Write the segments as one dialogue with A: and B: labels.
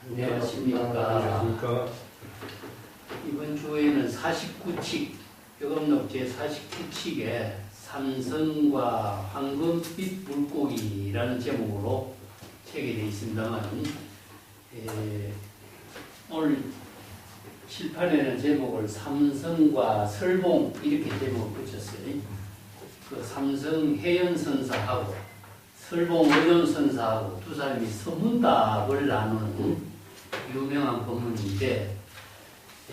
A: 안녕하십니까. 이번 주에는 49칙, 교감록 제49칙에 삼성과 황금빛 물고기라는 제목으로 책이 되어 있습니다만, 오늘 칠판에는 제목을 삼성과 설봉 이렇게 제목을 붙였어요. 그 삼성 해연선사하고 설봉 의존선사하고 두 사람이 서문답을 나누는 유명한 법문인데,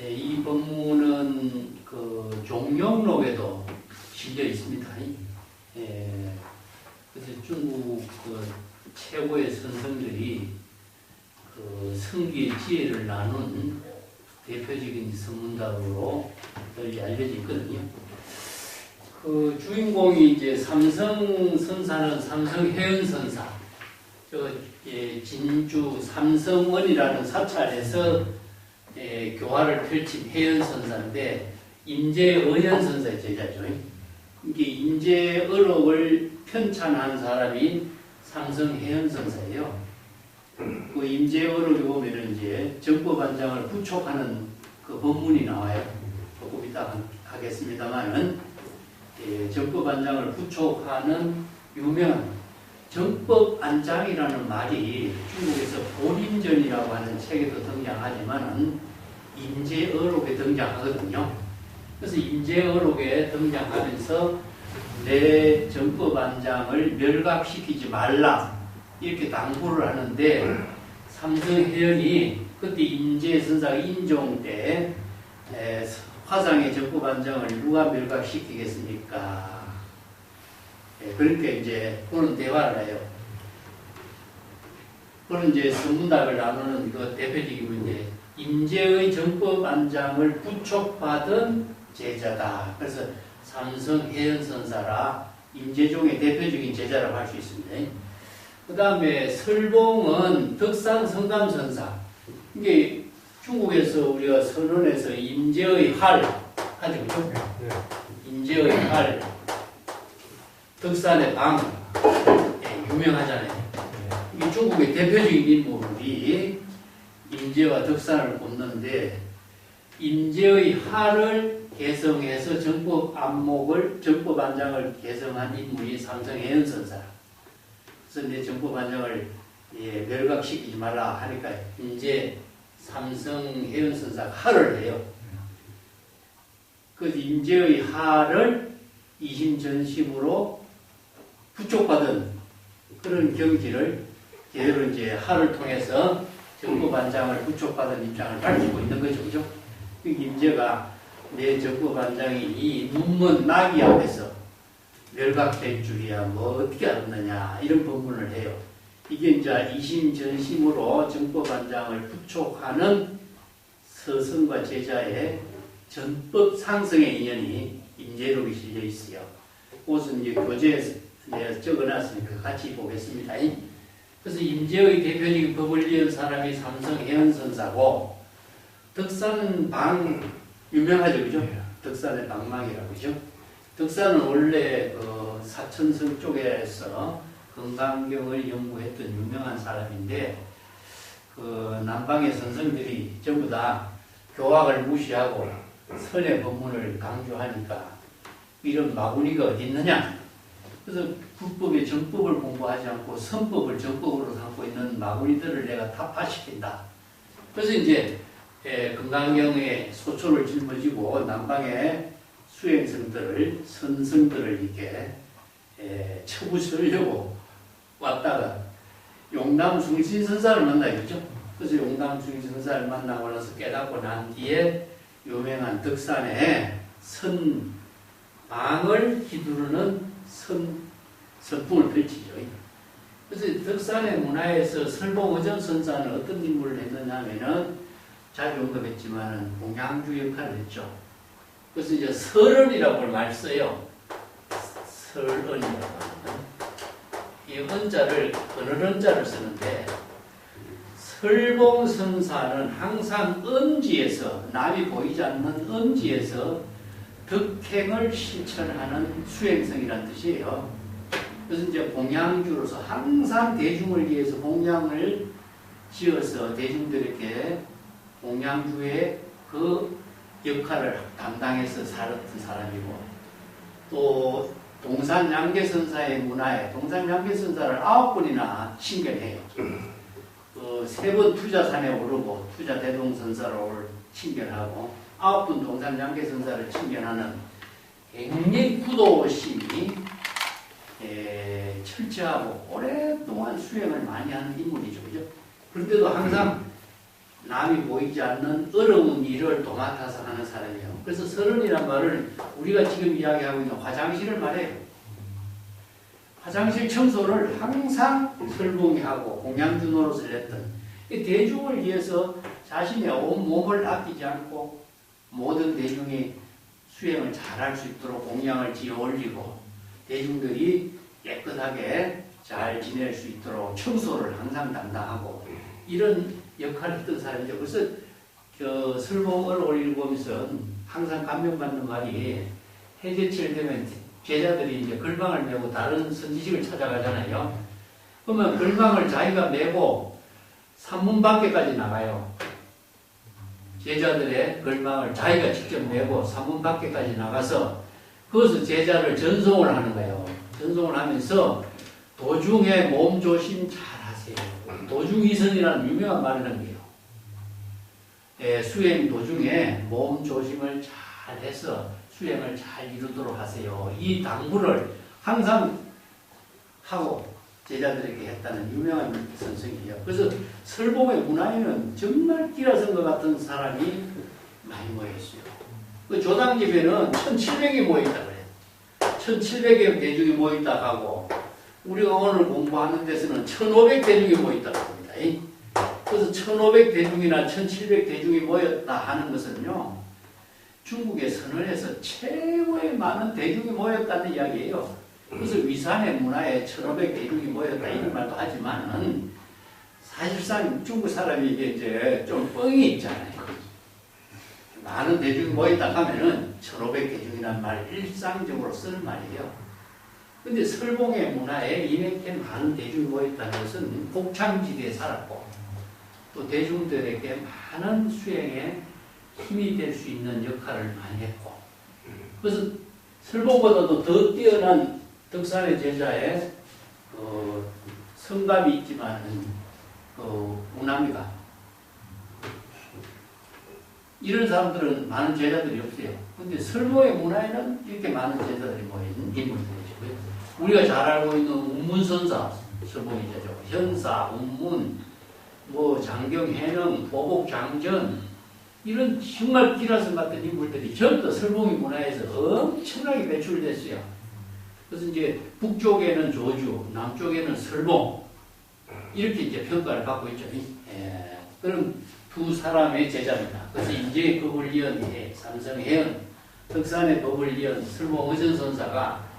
A: 이 법문은 그 종영록에도 실려 있습니다. 그래서 중국 그 최고의 선생들이 그 성기의 지혜를 나눈 대표적인 선문답으로 널리 알려져 있거든요. 그 주인공이 이제 삼성 선사는 삼성 해연선사, 진주 삼성원이라는 사찰에서 교화를 펼친 해연선사인데, 임재의연선사의 제자죠. 이게 임재의록을 편찬한 사람이 삼성 해연선사예요. 그 임재의록에 보면은 이제 정법반장을 부촉하는 그 법문이 나와요. 조금 이따 하겠습니다만은, 정법반장을 부촉하는 유명한 정법안장이라는 말이 중국에서 보림전이라고 하는 책에도 등장하지만 임재의록에 등장하거든요. 그래서 임재의록에 등장하면서 내 정법안장을 멸각시키지 말라 이렇게 당부를 하는데, 삼성해연이 그때 임재선사가 인종 때 화상의 정법안장을 누가 멸각시키겠습니까? 그러니까 이제 그런 대화를 해요. 그런 이제 선문답을 나누는 그 대표적인 문제, 임재의 정법안장을 부촉받은 제자다. 그래서 삼성해연선사라 임재종의 대표적인 제자라고 할 수 있습니다. 그 다음에 설봉은 덕산성감선사. 이게 중국에서 우리가 선언에서 임재의 활 하죠, 그죠? 임재의 활, 덕산의 방, 유명하잖아요. 이 중국의 대표적인 인물이 임재와 덕산을 꼽는데, 임재의 활을 개성해서 정법안장을 개성한 인물이 삼성해연선사. 그래서 내 정법안장을 멸각시키지 말라 하니까 이제 삼성해연선사가 하를 해요. 그 임재의 하를 이심전심으로 부촉받은 그런 경지를 제대로 이제 하를 통해서 정법안장을 부촉받은 입장을 밝히고 있는 거죠. 그죠? 임재가 내 정법안장이 이 눈먼 나귀 앞에서 멸각될 줄이야 뭐 어떻게 알았느냐 이런 법문을 해요. 이게 이제 이심전심으로 정법안장을 부촉하는 서성과 제자의 전법 상승의 인연이 임재록에 실려 있어요. 그것은 이제 교재에서 적어놨으니까 같이 보겠습니다. 그래서 임재의 대표적인 법을 이은 사람이 삼성해연선사고, 덕산은 방 유명하죠, 그죠? 덕산의 방망이라고 그죠? 덕산은 원래 그 사천성 쪽에서 건강경을 연구했던 유명한 사람인데, 그 남방의 선생들이 전부 다 교학을 무시하고 선의 법문을 강조하니까 이런 마구니가 어디 있느냐? 그래서 불법의 정법을 공부하지 않고 선법을 정법으로 삼고 있는 마구니들을 내가 타파시킨다. 그래서 이제 건강경의 소초를 짊어지고 남방의 수행성들을, 선성들을 이렇게 쳐부수려고 왔다가 용담숭신선사를 만나겠죠. 그래서 용담숭신선사를 만나고 나서 깨닫고 난 뒤에 유명한 덕산에 선방을 휘두르는 선풍을 펼치죠. 그래서 덕산의 문화에서 설봉의존선사는 어떤 임무를 했느냐 하면은, 자주 언급했지만 공양주 역할을 했죠. 그래서 이제 설언이라고 말 써요. 설언이라고 하는 이 언자를 어느 언자를 쓰는데, 설봉선사는 항상 언지에서, 남이 보이지 않는 언지에서 덕행을 실천하는 수행성이라는 뜻이에요. 그래서 이제 공양주로서 항상 대중을 위해서 공양을 지어서 대중들에게 공양주의 그 역할을 담당해서 살았던 사람이고, 또 동산양계선사의 문화에 동산양계선사를 9번이나 친견해요. 3번 투자산에 오르고 투자대동선사를 친견하고 9번 동산양계선사를 친견하는 굉장히 구도심이 철저하고 오랫동안 수행을 많이 하는 인물이죠. 그죠? 그런데도 항상 남이 보이지 않는 어려운 일을 도맡아서 하는 사람이에요. 그래서 서른이란 말을 우리가 지금 이야기하고 있는 화장실을 말해요. 화장실 청소를 항상 설봉이 하고 공양주 노릇을 했던, 대중을 위해서 자신의 온 몸을 아끼지 않고 모든 대중이 수행을 잘할 수 있도록 공양을 지어 올리고 대중들이 깨끗하게 잘 지낼 수 있도록 청소를 항상 담당하고 이런 역할을 했던 사람이죠. 그래서 설봉을 올리면서 항상 감명받는 말이, 해제철 되면 제자들이 이제 걸망을 메고 다른 선지식을 찾아가잖아요. 그러면 걸망을 자기가 메고 산문 밖에까지 나가요. 제자들의 걸망을 자기가 직접 메고 산문 밖에까지 나가서 그것을 제자를 전송을 하는 거예요. 전송을 하면서 도중에 몸 조심 잘 하세요. 도중이선이라는 유명한 말을 한 거예요. 수행 도중에 몸 조심을 잘 해서 수행을 잘 이루도록 하세요. 이 당부를 항상 하고 제자들에게 했다는 유명한 선생이에요. 그래서 설봉의 문화에는 정말 끼라선과 같은 사람이 많이 모여있어요. 그 조당집에는 1700이 모여있다 그래요. 1700의 대중이 모여있다 하고, 우리가 오늘 공부하는 데서는 1500 대중이 모여있다고 합니다. 그래서 1500 대중이나 1700 대중이 모였다 하는 것은요, 중국의 선언에서 최고의 많은 대중이 모였다는 이야기예요. 그래서 위산의 문화에 1500 대중이 모였다 이런 말도 하지만은 사실상 중국 사람이 이제 좀 뻥이 있잖아요. 많은 대중이 모였다 하면은 1500 대중이라는 말 일상적으로 쓰는 말이에요. 근데 설봉의 문화에 이렇게 많은 대중이 모였다는 것은 곡창지대에 살았고 또 대중들에게 많은 수행에 힘이 될 수 있는 역할을 많이 했고, 그래서 설봉보다도 더 뛰어난 덕산의 제자의 성감이 있지만 우남이가 이런 사람들은 많은 제자들이 없어요. 근데 설봉의 문화에는 이렇게 많은 제자들이 모인 인물들이죠. 우리가 잘 알고 있는 운문선사 설봉이죠. 현사, 운문, 장경해능, 보복장전 이런 정말 기라성 같은 인물들이 전부 설봉의 문화에서 엄청나게 배출됐어요. 그래서 이제 북쪽에는 조주, 남쪽에는 설봉 이렇게 이제 평가를 받고 있죠. 그럼 두 사람의 제자입니다. 그래서 이제 법을 이은 삼성혜연, 덕산의 법을 이은 설봉 의전선사가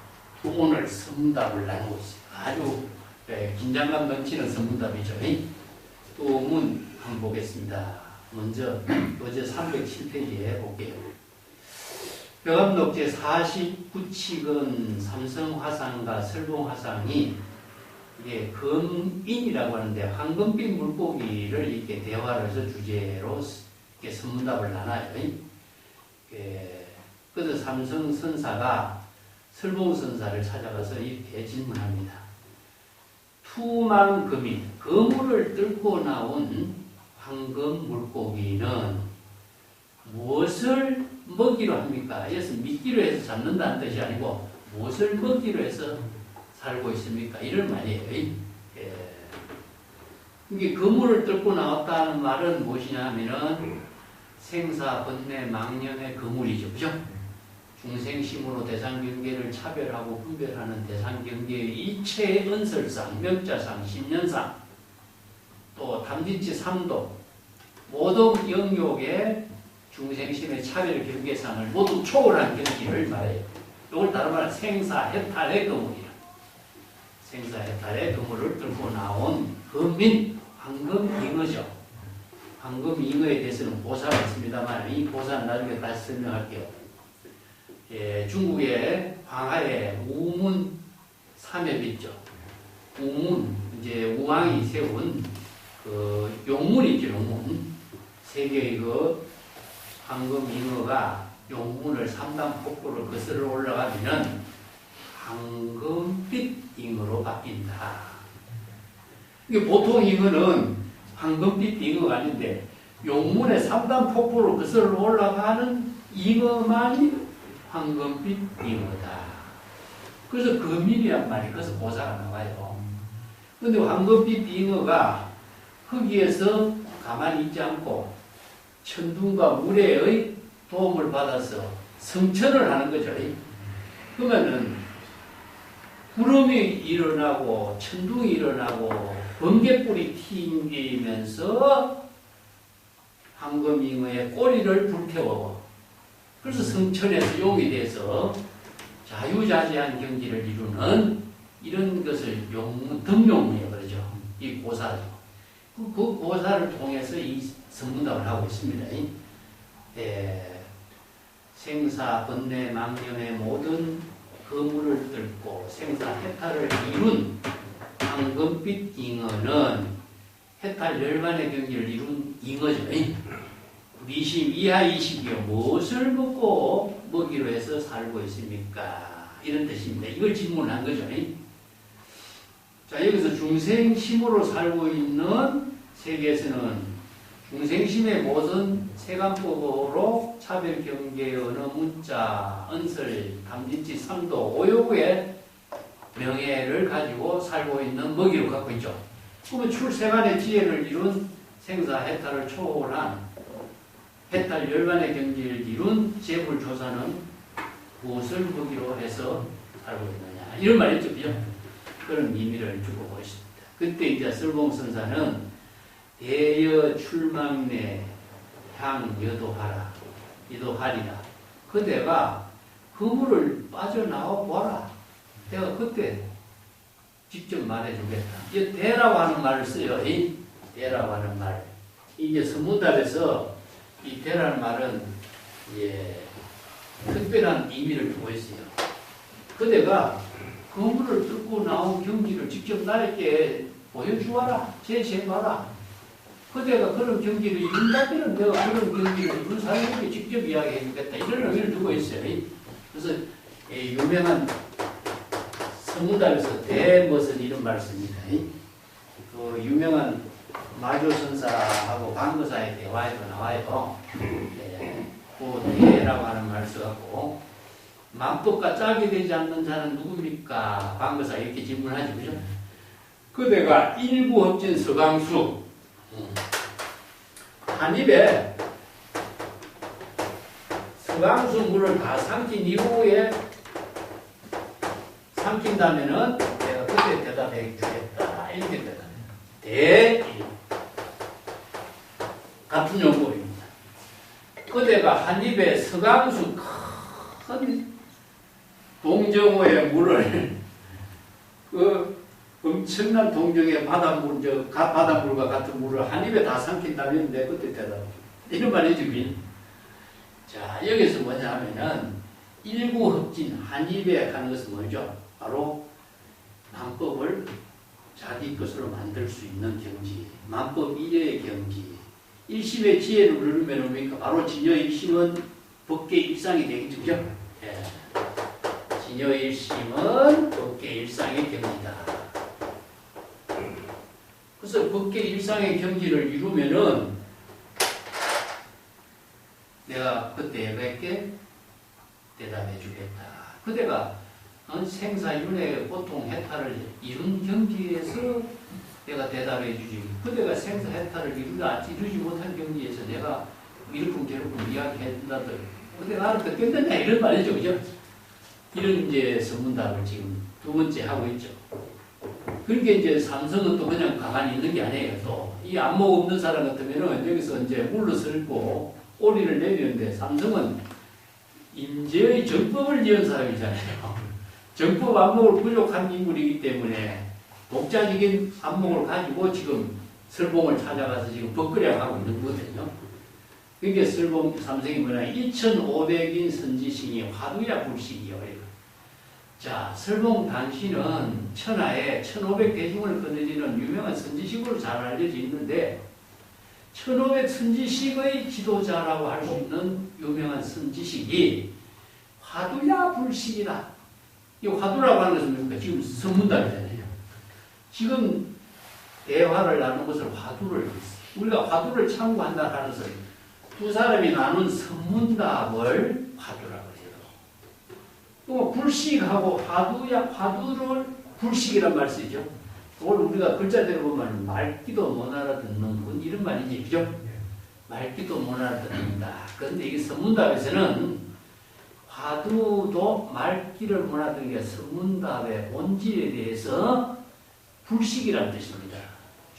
A: 오늘 선문답을 나누고 있어요. 아주 긴장감 넘치는 선문답이죠. 또 문 한번 보겠습니다. 먼저 어제 307페이지에 볼게요. 벽암록 제49칙은 삼성화상과 설봉화상이 이게 금인이라고 하는데 황금빛 물고기를 이렇게 대화를 해서 주제로 이렇게 선문답을 나눠요. 그래서 삼성선사가 설봉선사를 찾아가서 이렇게 질문합니다. 투망금인, 거물을 뚫고 나온 황금 물고기는 무엇을 먹이로 합니까? 이것은 미끼로 해서 잡는다는 뜻이 아니고 무엇을 먹이로 해서 살고 있습니까? 이런 말이에요. 이게 거물을 뚫고 나왔다는 말은 무엇이냐 하면은 생사, 번뇌, 망념의 거물이죠. 그죠? 중생심으로 대상경계를 차별하고 분별하는 대상경계의 이체의 은설상, 명자상, 신년상, 또 탐진치 3도, 모든 영역의 중생심의 차별 경계상을 모두 초월한 경지를 말해요. 이걸 다른 말은 생사해탈의 거물이라. 생사해탈의 거물을 뚫고 나온 금민, 황금잉어죠. 황금잉어에 대해서는 보사가 있습니다만 이 보사는 나중에 다시 설명할게요. 중국의 황하의 우문 삼엽 있죠. 우문, 이제 우왕이 세운 그 용문 있죠, 용문. 세계의 그 황금 잉어가 용문을 3단 폭포를 거슬러 올라가면은 황금빛 잉어로 바뀐다. 이게 보통 잉어는 황금빛 잉어가 아닌데 용문의 3단 폭포를 거슬러 올라가는 잉어만이 황금빛 잉어다. 그래서 금일이란 말이 거기서 고사가 나와요. 근데 황금빛 잉어가 흙위에서 가만히 있지 않고 천둥과 물의 도움을 받아서 성천을 하는 거죠. 그러면은 구름이 일어나고 천둥이 일어나고 번개불이 튕기면서 황금잉어의 꼬리를 불태워. 그래서 성천에서 용이 돼서 자유자재한 경지를 이루는 이런 것을 등용문이라고 그러죠. 이 고사죠. 그 고사를 통해서 이 성문답을 하고 있습니다. 생사, 번뇌, 망령의 모든 거물을 뚫고 생사, 해탈을 이룬 황금빛 잉어는 해탈 열반의 경지를 이룬 잉어죠. 미심 이하 이식이요. 무엇을 먹고 먹이로 해서 살고 있습니까? 이런 뜻입니다. 이걸 질문한 거죠. 자, 여기서 중생심으로 살고 있는 세계에서는 중생심의 모든 세간법으로 차별, 경계, 언어, 문자, 언설, 담진치, 삼도, 오요구의 명예를 가지고 살고 있는 먹이로 갖고 있죠. 그러면 출세간의 지혜를 이룬 생사 해탈을 초월한 해탈 열반의 경지를 이룬 재불조사는 무엇을 먹이로 해서 살고 있느냐. 이런 말이죠. 그런 의미를 주고 보십니다. 그때 이제 설봉선사는 대여 출망내 향 여도하라. 이도하리라. 그대가 그물을 빠져나와 보라. 내가 그때 직접 말해주겠다. 이 대라고 하는 말을 써요. 이 대라고 하는 말. 이제 선문답에서 이 대라는 말은 특별한 의미를 두고 있어요. 그대가 그물을 뚫고 나온 경지를 직접 나에게 보여주어라. 제시해봐라. 그대가 그런 경지를 이룬다면 내가 그런 경지를 이룬 사람에게 직접 이야기해주겠다. 이런 의미를 두고 있어요. 그래서 유명한 성문답에서 대멋은 이런 말씀입니다. 그 유명한 마조선사하고 관거사의 대화에도 나와요. 그 대라고 하는 말을 써갖고 만법과 짝이 되지 않는 자는 누굽니까? 관거사 이렇게 질문하죠. 그죠? 그대가 일부 흡진 서강수 한 입에 서강수 물을 다 삼킨 이후에 삼킨다면은 내가 그때 대답해 주겠다. 이렇게 대답해요. 같은 용법입니다. 그대가 한 입에 서강수 큰 동정호의 물을 그 엄청난 동정의 바닷물, 바닷물과 같은 물을 한 입에 다 삼킨다면 내 그때 대답. 이런 말이죠. 자, 여기서 뭐냐 하면은 일구 흡진 한 입에 하는 것은 뭐죠? 바로 만법을 자기 것으로 만들 수 있는 경지. 만법 일의 경지. 일심의 지혜를 누르면 뭡니까? 바로 진여 일심은 법계 일상이 되겠죠. 그죠? 예. 진여 일심은 법계 일상의 경지다. 그래서 법계 일상의 경지를 이루면은 내가 그때에게 대답해 주겠다. 그대가 생사윤회 고통 해탈을 이룬 경지에서 내가 대답해 주지. 그대가 생사 해탈을 이루지 못한 경지에서 내가 이렇게 이야기한다들 그대가 알아듣겠느냐 이런 말이죠. 그죠? 이런 이제 선문답을 지금 두 번째 하고 있죠. 그렇게 이제 삼성은 또 그냥 가만히 있는 게 아니에요. 또 이 안목 없는 사람 같으면은 여기서 이제 물러설고 꼬리를 내리는데 삼성은 임재의 정법을 지은 사람이잖아요. 정법 안목을 부족한 인물이기 때문에 독자적인 안목을 가지고 지금 설봉을 찾아가서 지금 법거래하고 있는 거거든요. 그게 설봉 삼성이 뭐냐? 2500인 선지신이 화두야 불식이요. 자, 설봉 당시는 천하에 1500대중을 거느리는 유명한 선지식으로 잘 알려져 있는데 1500 선지식의 지도자라고 할 수 있는 유명한 선지식이 화두야 불식이다. 이 화두라고 하는 것은 뭡니까? 지금 선문답이잖아요. 지금 대화를 나눈 것을 화두를 우리가 화두를 참고한다 하는 것은 두 사람이 나눈 선문답을 화두라고 해요. 또 불식하고 화두를 불식이란 말 쓰죠. 오늘 우리가 글자대로 보면 말귀도 못 알아듣는 분 이런 말이지, 그죠? 말귀도 못 알아듣는다. 그런데 이게 선문답에서는 화두도 말귀를 못 알아듣는 게 선문답의 본질에 대해서 불식이라는 뜻입니다.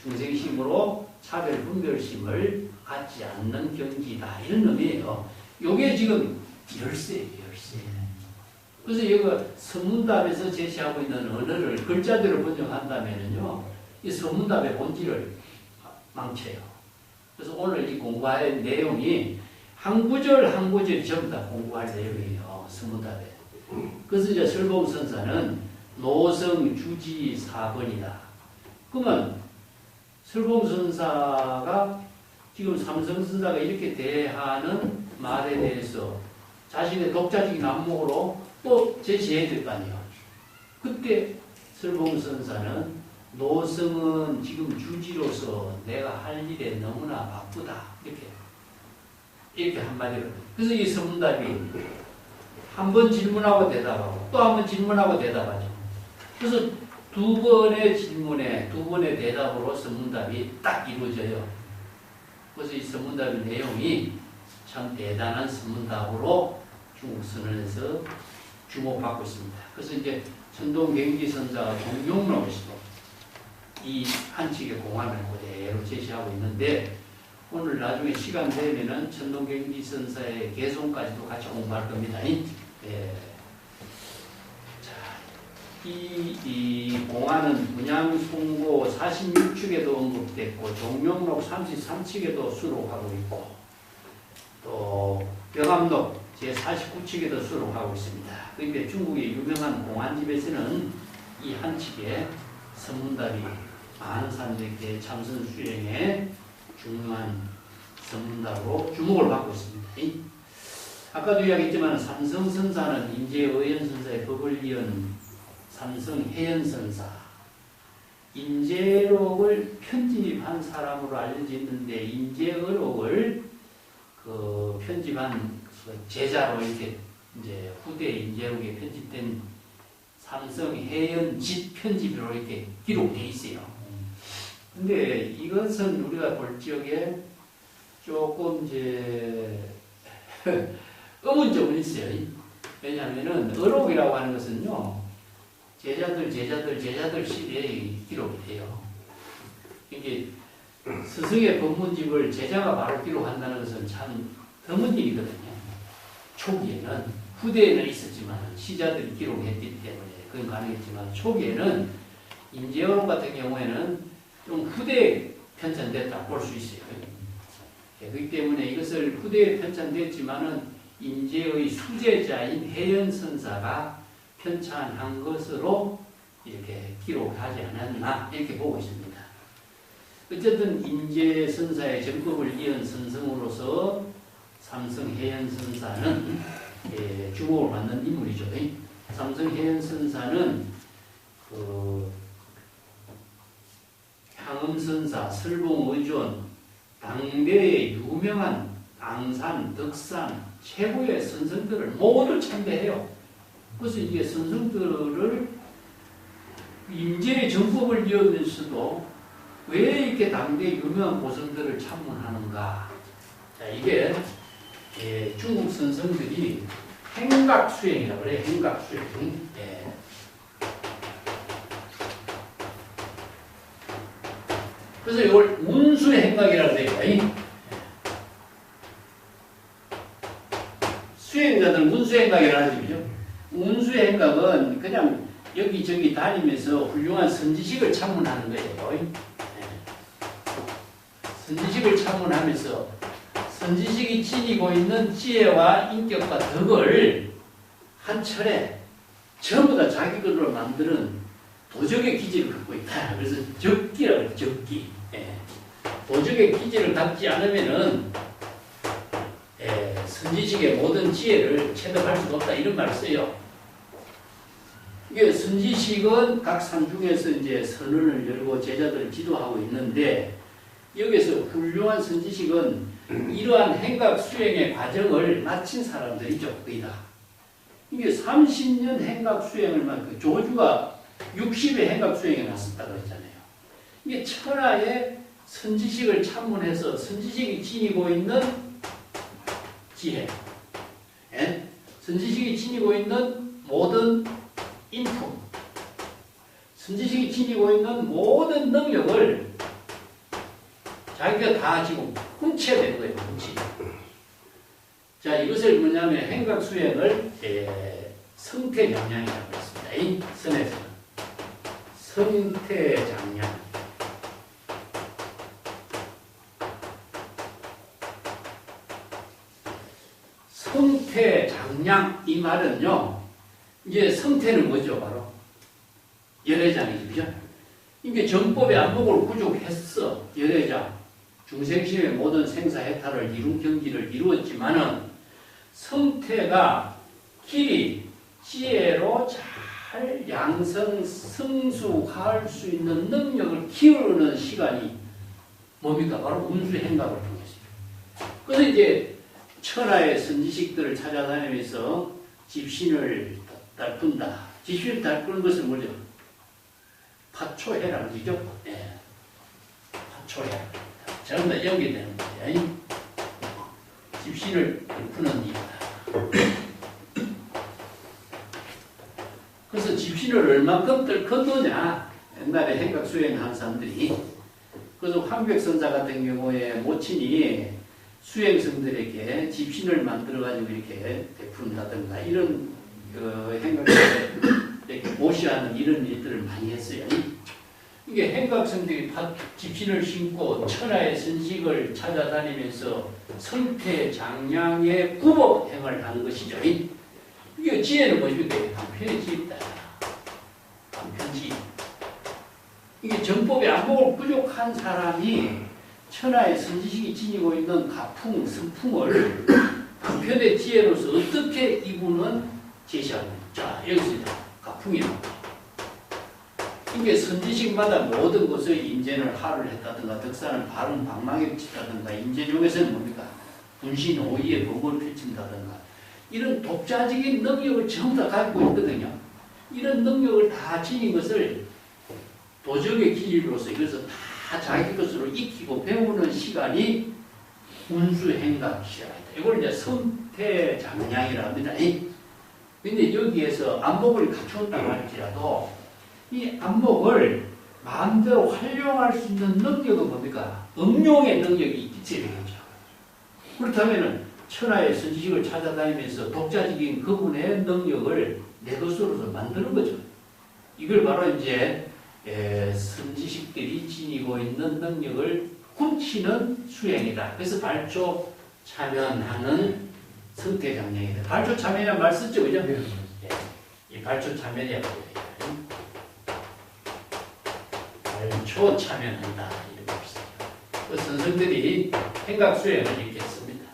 A: 중생심으로 차별 분별심을 갖지 않는 경지다 이런 의미예요. 이게 지금 열쇠예요, 열쇠. 그래서 이거 선문답에서 제시하고 있는 언어를 글자대로 번역한다면요, 이 선문답의 본질을 망쳐요. 그래서 오늘 이 공부할 내용이 한 구절 한 구절 전부 다 공부할 내용이에요, 선문답에. 그래서 이제 설봉선사는 노성 주지 4번이다. 그러면 설봉선사가 지금 삼성선사가 이렇게 대하는 말에 대해서 자신의 독자적인 안목으로 또 제시해야 될 거 아니에요. 그때 설봉선사는 노성은 지금 주지로서 내가 할 일에 너무나 바쁘다. 이렇게 한마디로. 그래서 이 선문답이 한 번 질문하고 대답하고 또 한 번 질문하고 대답하죠. 그래서 두 번의 질문에 두 번의 대답으로 선문답이 딱 이루어져요. 그래서 이 선문답의 내용이 참 대단한 선문답으로 중국 선언에서 주목받고 있습니다. 그래서 이제 천동경지선사가 종용록에서도 이 한칙의 공안을 그대로 제시하고 있는데 오늘 나중에 시간 되면은 천동경지선사의 개송까지도 같이 공부할 겁니다. 예. 자, 이 공안은 문양송고 46축에도 언급됐고 종용록 33축에도 수록하고 있고 또 병암록 제49축에도 수록하고 있습니다. 그런데 중국의 유명한 공안집에서는 이 한칙에 선문답이 많은 사람들에게 참선 수행에 중요한 선문답으로 주목을 받고 있습니다. 아까도 이야기했지만 삼성선사는 인제의연선사의 법을 이은 삼성해연선사, 인제록을 편집한 사람으로 알려져 있는데 인제의록을 편집한 제자로 이렇게 이제 후대 인제록에 편집된 삼성해연집 편집으로 이렇게 기록되어 있어요. 근데 이것은 우리가 볼 적에 조금 이제 의문점은 있어요. 왜냐하면은 어록이라고 하는 것은요, 제자들 시대에 기록이 돼요. 이게 스승의 법문집을 제자가 바로 기록한다는 것은 참 드문 일이거든요. 초기에는, 후대에는 있었지만 시자들이 기록했기 때문에 그건 가능했지만 초기에는 인제어록 같은 경우에는 좀 후대에 편찬됐다고 볼 수 있어요. 그렇기 때문에 이것을 후대에 편찬됐지만은 인제의 수제자인 해연선사가 편찬한 것으로 이렇게 기록하지 않았나 이렇게 보고 있습니다. 어쨌든 인제선사의 정법을 이은 선성으로서 삼성해연선사는 주목을 받는 인물이죠. 삼성해연선사는 향음선사, 설봉의존, 당대의 유명한 앙산, 덕산, 최고의 선성들을 모두 참배해요. 그래서 이게 선성들을 인제의 정법을 이으면서도 왜 이렇게 당대 유명한 고선들을 참문하는가? 자, 이게 중국 선성들이 행각수행이라고 그래요. 행각수행. 그래서 이걸 운수행각이라고 해요. 수행자들은 운수행각이라는 뜻이죠. 운수행각은 그냥 여기저기 다니면서 훌륭한 선지식을 참문하는 거예요. 선지식을 참문하면서 선지식이 지니고 있는 지혜와 인격과 덕을 한 철에 전부 다 자기 것으로 만드는 도적의 기질을 갖고 있다. 그래서 적기라고 해요. 적기. 예. 도적의 기질을 갖지 않으면은 선지식의 모든 지혜를 체득할 수가 없다. 이런 말을 써요. 이게 선지식은 각 산중에서 이제 선언을 열고 제자들을 지도하고 있는데 여기서 훌륭한 선지식은 이러한 행각 수행의 과정을 마친 사람들이죠. 거의 다. 이게 30년 행각 수행을 그 조주가 60의 행각 수행에 나섰다고 했잖아요. 이게 천하의 선지식을 참문해서 선지식이 지니고 있는 지혜, 예? 선지식이 지니고 있는 모든 인품, 선지식이 지니고 있는 모든 능력을 자기가 다 지금 훔쳐야 되는 거예요. 훔치. 자, 이것을 뭐냐면 행각 수행을 성태장량이라고 했습니다. 이 선에서는 성태장량. 성태장량 이 말은요. 이제 성태는 뭐죠? 바로 열애장이죠. 그죠? 이게 정법의 안목을 구족했어. 열애장. 중생심의 모든 생사해탈을 이룬 경지를 이루었지만은 성태가 길이 지혜로 잘 양성 성숙할 수 있는 능력을 키우는 시간이 뭡니까? 바로 운수행각을 통해서요. 그래서 이제 천하의 선지식들을 찾아다니면서 집신을 달꾼다. 집신을 달꾸는 것은 뭐죠? 파초해라는 거죠. 네. 파초해. 전부 다 연계되는 거예요. 집신을 푸는 이유다. 그래서 집신을 얼만큼 떨거느냐. 옛날에 행각 수행한 사람들이. 그래서 황백선사 같은 경우에 모친이 수행성들에게 집신을 만들어가지고 이렇게 베푼다든가 이런 행각을 이렇게 모시하는 이런 일들을 많이 했어요. 이게 행각성들이 집신을 신고 천하의 선식을 찾아다니면서 성태장량의 구법행을 하는 것이죠. 이게 지혜는 뭐입니까? 방편의 지혜다. 방편지. 이게 정법의 안목을 부족한 사람이 천하의 선지식이 지니고 있는 가풍, 선풍을 방편의 지혜로서 어떻게 이분은 제시하는 거죠. 자, 여기서 가풍이 나옵니다. 이게 선지식마다 모든 것을 인재는 하를 했다든가 덕산을 바른 방망이를 치다든가 인재 중에서는 뭡니까? 분신 오이에 법을 펼친다든가 이런 독자적인 능력을 전부 다 갖고 있거든요. 이런 능력을 다 지닌 것을 도적의 기질로서 이것을 다 자기 것으로 익히고 배우는 시간이 운수행각이라. 이걸 이제 성태장량이라 합니다. 근데 여기에서 안목을 갖추었다고 할지라도 이 안목을 마음대로 활용할 수 있는 능력은 뭡니까? 응용의 능력이 있어야 되겠죠. 그렇다면 천하의 선지식을 찾아다니면서 독자적인 그분의 능력을 내 것으로서 만드는 거죠. 이걸 바로 이제 선지식들이 지니고 있는 능력을 훔치는 수행이다. 그래서 발조 참여하는 성태장량이다. 발조 참여란 말 썼죠, 그죠? 네. 이 발조 참여라고 해요. 발조 참여한다 이렇게 했어요. 그 선생들이 행각 수행을 이렇게 했습니다.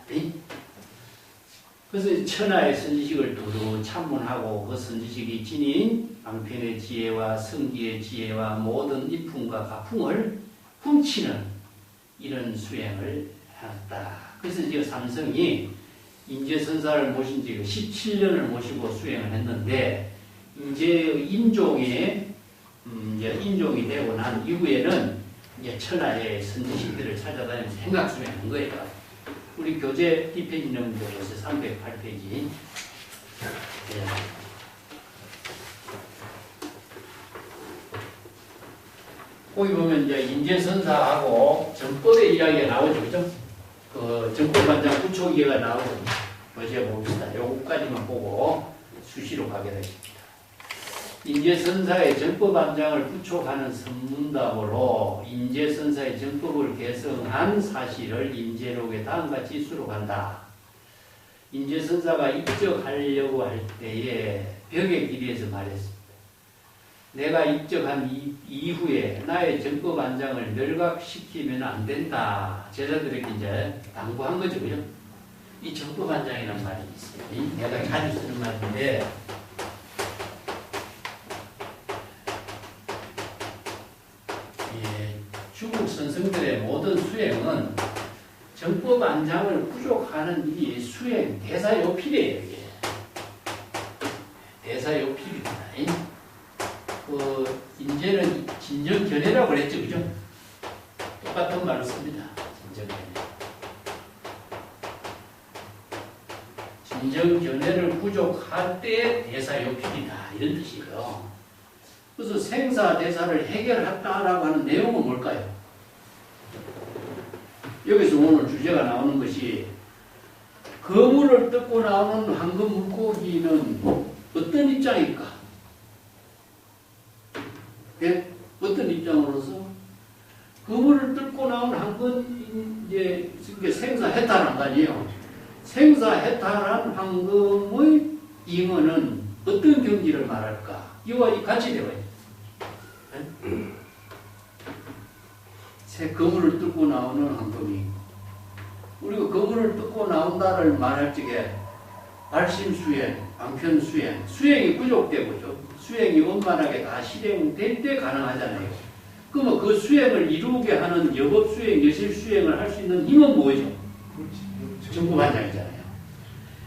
A: 그래서 천하의 선지식을 두루 참문하고 그 선지식이 지닌 방편의 지혜와 성기의 지혜와 모든 이품과 가풍을 훔치는 이런 수행을 했다. 그래서 이제 삼성이 인재선사를 모신 지 17년을 모시고 수행을 했는데 이제 인종이 되고 난 이후에는 이제 천하의 선지식들을 찾아다니면서 행각 수행한 거예요. 우리 교재 뒷페이지 넘겨보세요. 308페이지. 네. 거기 보면 이제 인재선사하고 정법의 이야기가 나오죠. 그죠? 그 정법반장 구초기가 나오죠. 보셔 봅시다. 요거까지만 보고 수시로 가게 되십니다. 인재선사의 정법반장을 구촉하는 선문답으로 인재선사의 정법을 개성한 사실을 인재록에 다음같이 수록한다. 인재선사가 입적하려고 할 때에 벽의 길이에서 말했습니다. 내가 입적한 이후에 나의 정법안장을 멸각시키면 안 된다. 제자들에게 이제 당부한 거죠. 그죠? 이 정법안장이라는 말이 있어요. 내가 자주 쓰는 말인데, 중국 선생들의 모든 수행은 정법안장을 부족하는 일이 수행, 대사요필이에요. 이게. 대사요필입니다. 인제는 진정견해라고 그랬죠. 그죠? 똑같은 말을 씁니다. 진정견해를 부족할 때 대사요필이다. 이런 뜻이에요. 그래서 생사대사를 해결했다라고 하는 내용은 뭘까요? 여기서 오늘 주제가 나오는 것이 거물을 뜯고 나오는 황금 물고기는 어떤 입장일까? 예? 어떤 입장으로서 거물을 뜯고 나온 황금 이제 생사해탈한 거 아니에요? 생사해탈한 황금의 잉어는 어떤 경지를 말할까? 이와 같이 되어야 돼요. 새 거물을 뜯고 나오는 황금이 우리가 거물을 뜯고 나온다를 말할 적에 발심수행, 방편수행, 수행이 부족되고죠. 수행이 원만하게 다 실행될 때 가능하잖아요. 그러면 그 수행을 이루게 하는 여법수행, 여실수행을 할 수 있는 힘은 뭐죠? 정법안장이잖아요.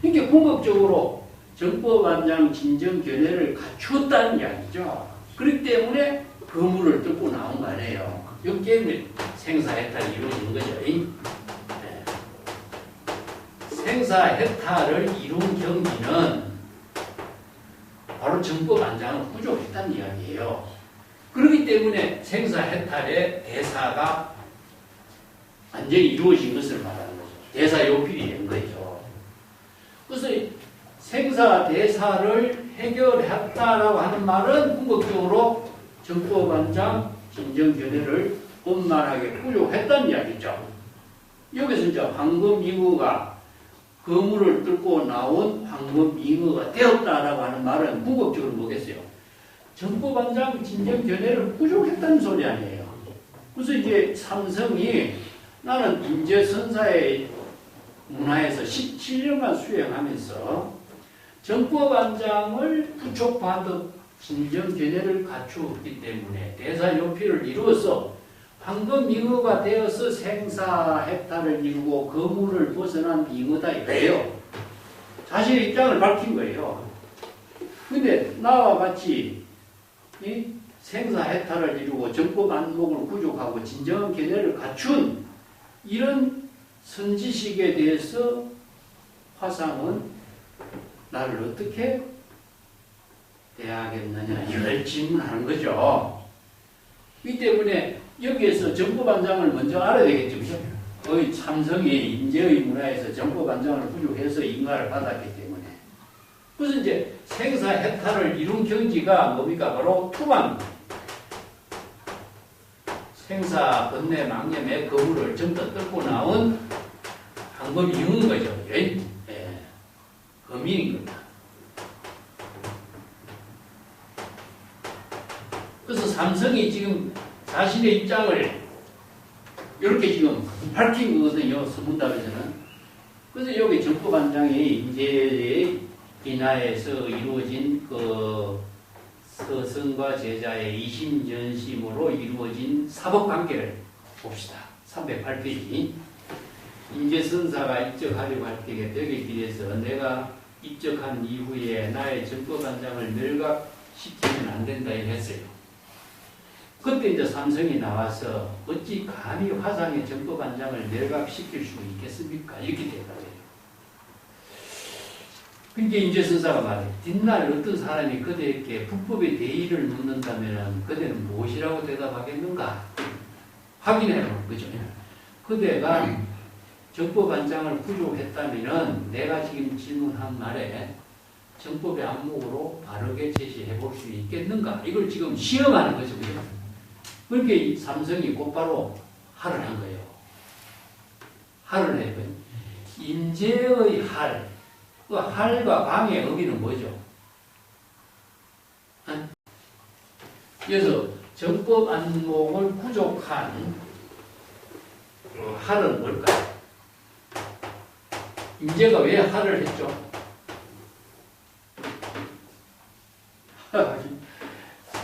A: 그러니까 궁극적으로 정법안장 진정견해를 갖추었다는 이야기죠. 그렇기 때문에 거물을 뜯고 나온 거 아니에요. 여기에 생사해탈이 이루어지는 거죠. 네. 생사해탈을 이룬 경지는 바로 정법안장은 부족했다는 이야기예요. 그렇기 때문에 생사해탈의 대사가 완전히 이루어진 것을 말하는 거죠. 대사요필이 된 거죠. 그래서 생사대사를 해결했다라고 하는 말은 궁극적으로 정법안장 진정견해를 원만하게 부족했다는 이야기죠. 여기서 이제 황금잉어가 거물을 뚫고 나온 황금잉어가 되었다라고 하는 말은 궁극적으로 뭐겠어요? 정법안장 진정견해를 부족했다는 소리 아니에요. 그래서 이제 삼성이 나는 인제선사의 문화에서 17년간 수행하면서 정법안장을 부족하듯 진정견해를 갖추었기 때문에 대사요필을 이루어서 황금잉어가 되어서 생사해탈을 이루고 거물을 벗어난 잉어다 이거예요. 자신의 입장을 밝힌 거예요. 근데 나와 같이 이 생사해탈을 이루고 정법안목을 부족하고 진정한 견해를 갖춘 이런 선지식에 대해서 화상은 나를 어떻게 대하겠느냐 이걸 질문하는 거죠. 이 때문에 여기에서 정법안장을 먼저 알아야 되겠죠. 그죠? 거의 삼성이 인재의 문화에서 정법안장을 부족해서 인가를 받았기 때문에. 그래서 이제 생사해탈을 이룬 경지가 뭡니까? 바로 투방. 생사, 번뇌, 망념의 거물을 전부 다 뚫고 나온 황금이 있는 거죠. 예. 거민인 겁니다. 그래서 삼성이 지금 자신의 입장을 이렇게 지금 밝힌 거거든요. 서문답에서는. 그래서 여기 정법안장이 인재의 인하에서 이루어진 그 서성과 제자의 이심전심으로 이루어진 사법관계를 봅시다. 308페이지. 인재선사가 입적하려고 할 때에 벽의 길에서 내가 입적한 이후에 나의 정법안장을 멸각시키면 안 된다 했어요. 그때 이제 삼성이 나와서 어찌 감히 화상의 정법안장을 멸각시킬 수 있겠습니까? 이렇게 대답해요. 그러니까 인재선사가 말해 뒷날 어떤 사람이 그대에게 불법의 대의를 묻는다면 그대는 무엇이라고 대답하겠는가? 확인해 보는 거죠. 그대가 정법안장을 부족했다면 내가 지금 질문한 말에 정법의 안목으로 바르게 제시해 볼 수 있겠는가? 이걸 지금 시험하는 거죠. 그렇게 삼성이 곧바로 할을 한 거예요. 할을 해요. 인재의 할. 그 할과 방의 의미는 뭐죠? 그래서 정법 안목을 부족한 할은 뭘까요? 임제가 왜 할을 했죠?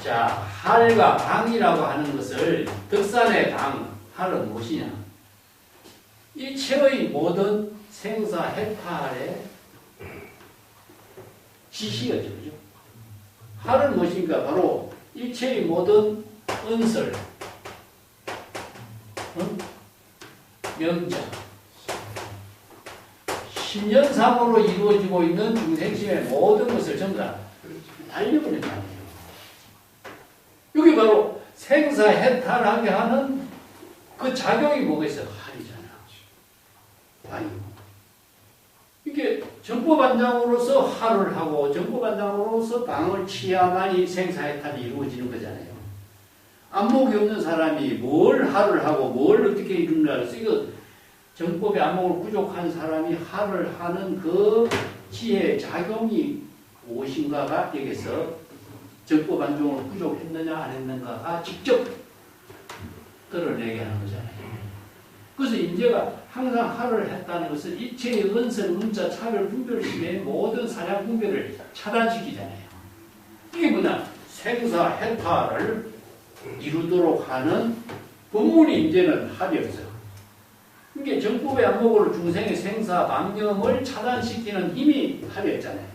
A: 자, 할과 방이라고 하는 것을 덕산의 방, 할은 무엇이냐? 일체의 모든 생사 해탈의 지시였죠. 그죠? 할은 무엇인가? 바로 일체의 모든 은설, 명자, 신년삼으로 이루어지고 있는 중생심의 모든 것을 전부 다 날려버린 거 아니에요. 여기 바로 생사해탈하게 하는 그 작용이 뭐가 있어요? 할이잖아. 아니고. 이게 정법반장으로서 할을 하고 정법반장으로서 방을 취해야만이 생사해탈이 이루어지는 거잖아요. 안목이 없는 사람이 뭘 할을 하고 뭘 어떻게 이루는가 해서 이거 정법의 안목을 부족한 사람이 할을 하는 그 지혜 작용이 무엇인가가 여기서 정법 안정을 부족했느냐 안 했는가가 직접 드러내게 하는 거잖아요. 그래서 인제가 항상 할을 했다는 것은 일체의 은선, 문자, 차별, 분별심의 모든 사량 분별을 차단시키잖아요. 이게 뭐냐? 생사, 해탈을 이루도록 하는 본문이 인제는 할이었어요. 이게 정법의 안목으로 중생의 생사, 망념을 차단시키는 힘이 할이었잖아요.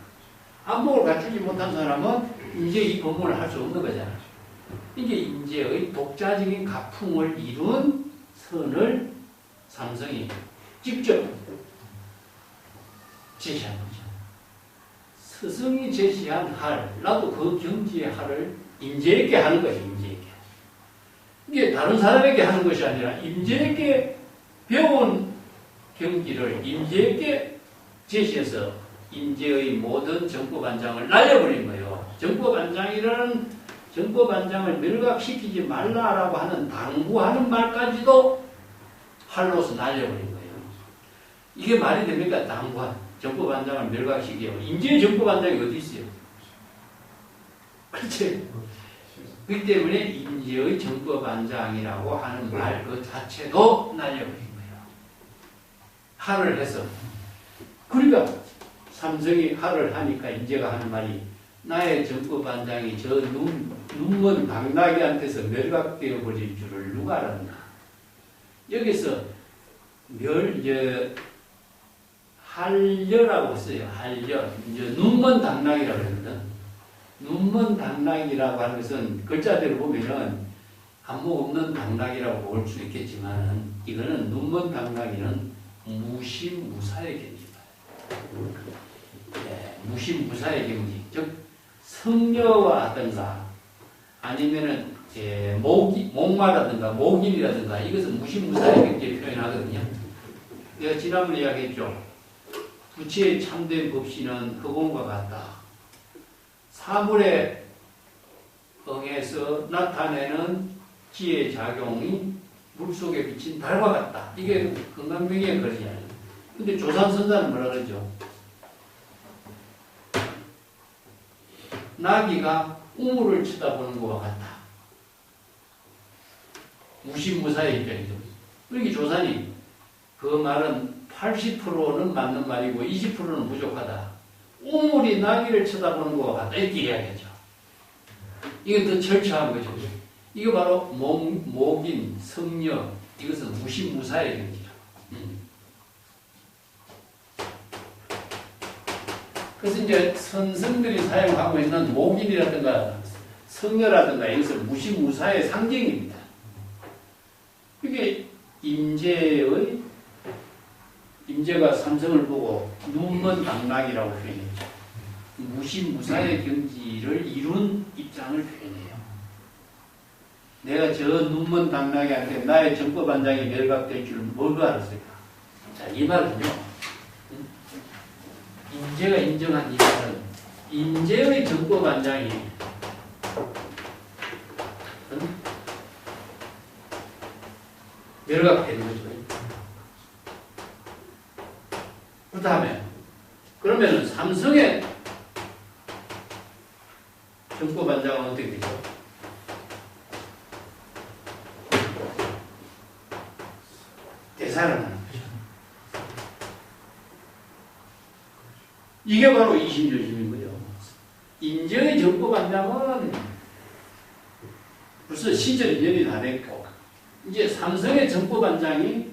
A: 안목을 갖추지 못한 사람은 이제 이 본문을 할 수 없는 거잖아요. 이게 인제의 독자적인 가풍을 이룬 선을 삼성이 직접 제시한 거죠. 스승이 제시한 할, 나도 그 경지의 할을 임재에게 하는 거죠. 임재에게. 이게 다른 사람에게 하는 것이 아니라 임재에게 배운 경지를 임재에게 제시해서 임재의 모든 정법안장을 날려버린 거예요. 정법안장을 멸각시키지 말라라고 하는 당부하는 말까지도 할로서 날려버린 거예요. 이게 말이 됩니까? 당부한 정법안장을 멸각시키고 임재의 정법안장이 어디 있어요? 그렇지. 그렇기 때문에 임재의 정법안장이라고 하는 말 그 자체도 날려버린 거예요. 할을 해서. 그러니까 삼성이 할을 하니까 임재가 하는 말이 나의 정법반장이 저 눈먼 당나귀한테서 멸각되어 버릴 줄을 누가 알았나. 여기서 한려라고 써요. 한려. 눈먼 당나귀라고 그러거든. 눈먼 당나귀라고 하는 것은 글자대로 보면은 안목 없는 당나귀라고 볼 수 있겠지만 이거는 눈먼 당나귀는 무심무사의 경지다. 네, 무심무사의 경지. 즉 성녀와든가 아니면은 목마라든가 목인이라든가 이것은 무심무사의 경지에 표현하거든요. 내가 지난번에 이야기했죠. 부처의 참된 법신은 흑원과 같다. 사물에 응해서 나타내는 지혜 작용이 물속에 비친 달과 같다. 이게 건강명의의 글이잖아요. 근데 조산선자는 뭐라 그러죠? 나귀가 우물을 쳐다보는 것과 같다. 무심무사의 입장이죠. 그러니까 조산이 그 말은 80%는 맞는 말이고 20%는 부족하다. 우물이 나귀를 쳐다보는 것과 같다. 이렇게 이야기하죠. 이게 더 철저한 거죠. 이거 바로 목인, 성녀, 이것은 무심무사의 경지다. 그래서 이제 선생들이 사용하고 있는 목인이라든가 성녀라든가 이것은 무심무사의 상징입니다. 이게 임재가 삼성을 보고 눈먼 당나귀라고 표현했죠. 무심무사의 경지를 이룬 입장을 표현해요. 내가 저 눈먼 당나귀한테 나의 정법반장이 멸각될 줄 뭘로 알았을까? 자, 이 말은요. 임재가 인정한 이 말은 임재의 정법반장이 멸각되는 거죠. 그렇다면 그러면은 삼성의 정법반장은 어떻게 되죠? 되살아나는 거죠. 이게 바로 이심전심인 거죠. 임재의 정법반장은 벌써 시절 인연이 다 됐고, 이제 삼성의 정법반장이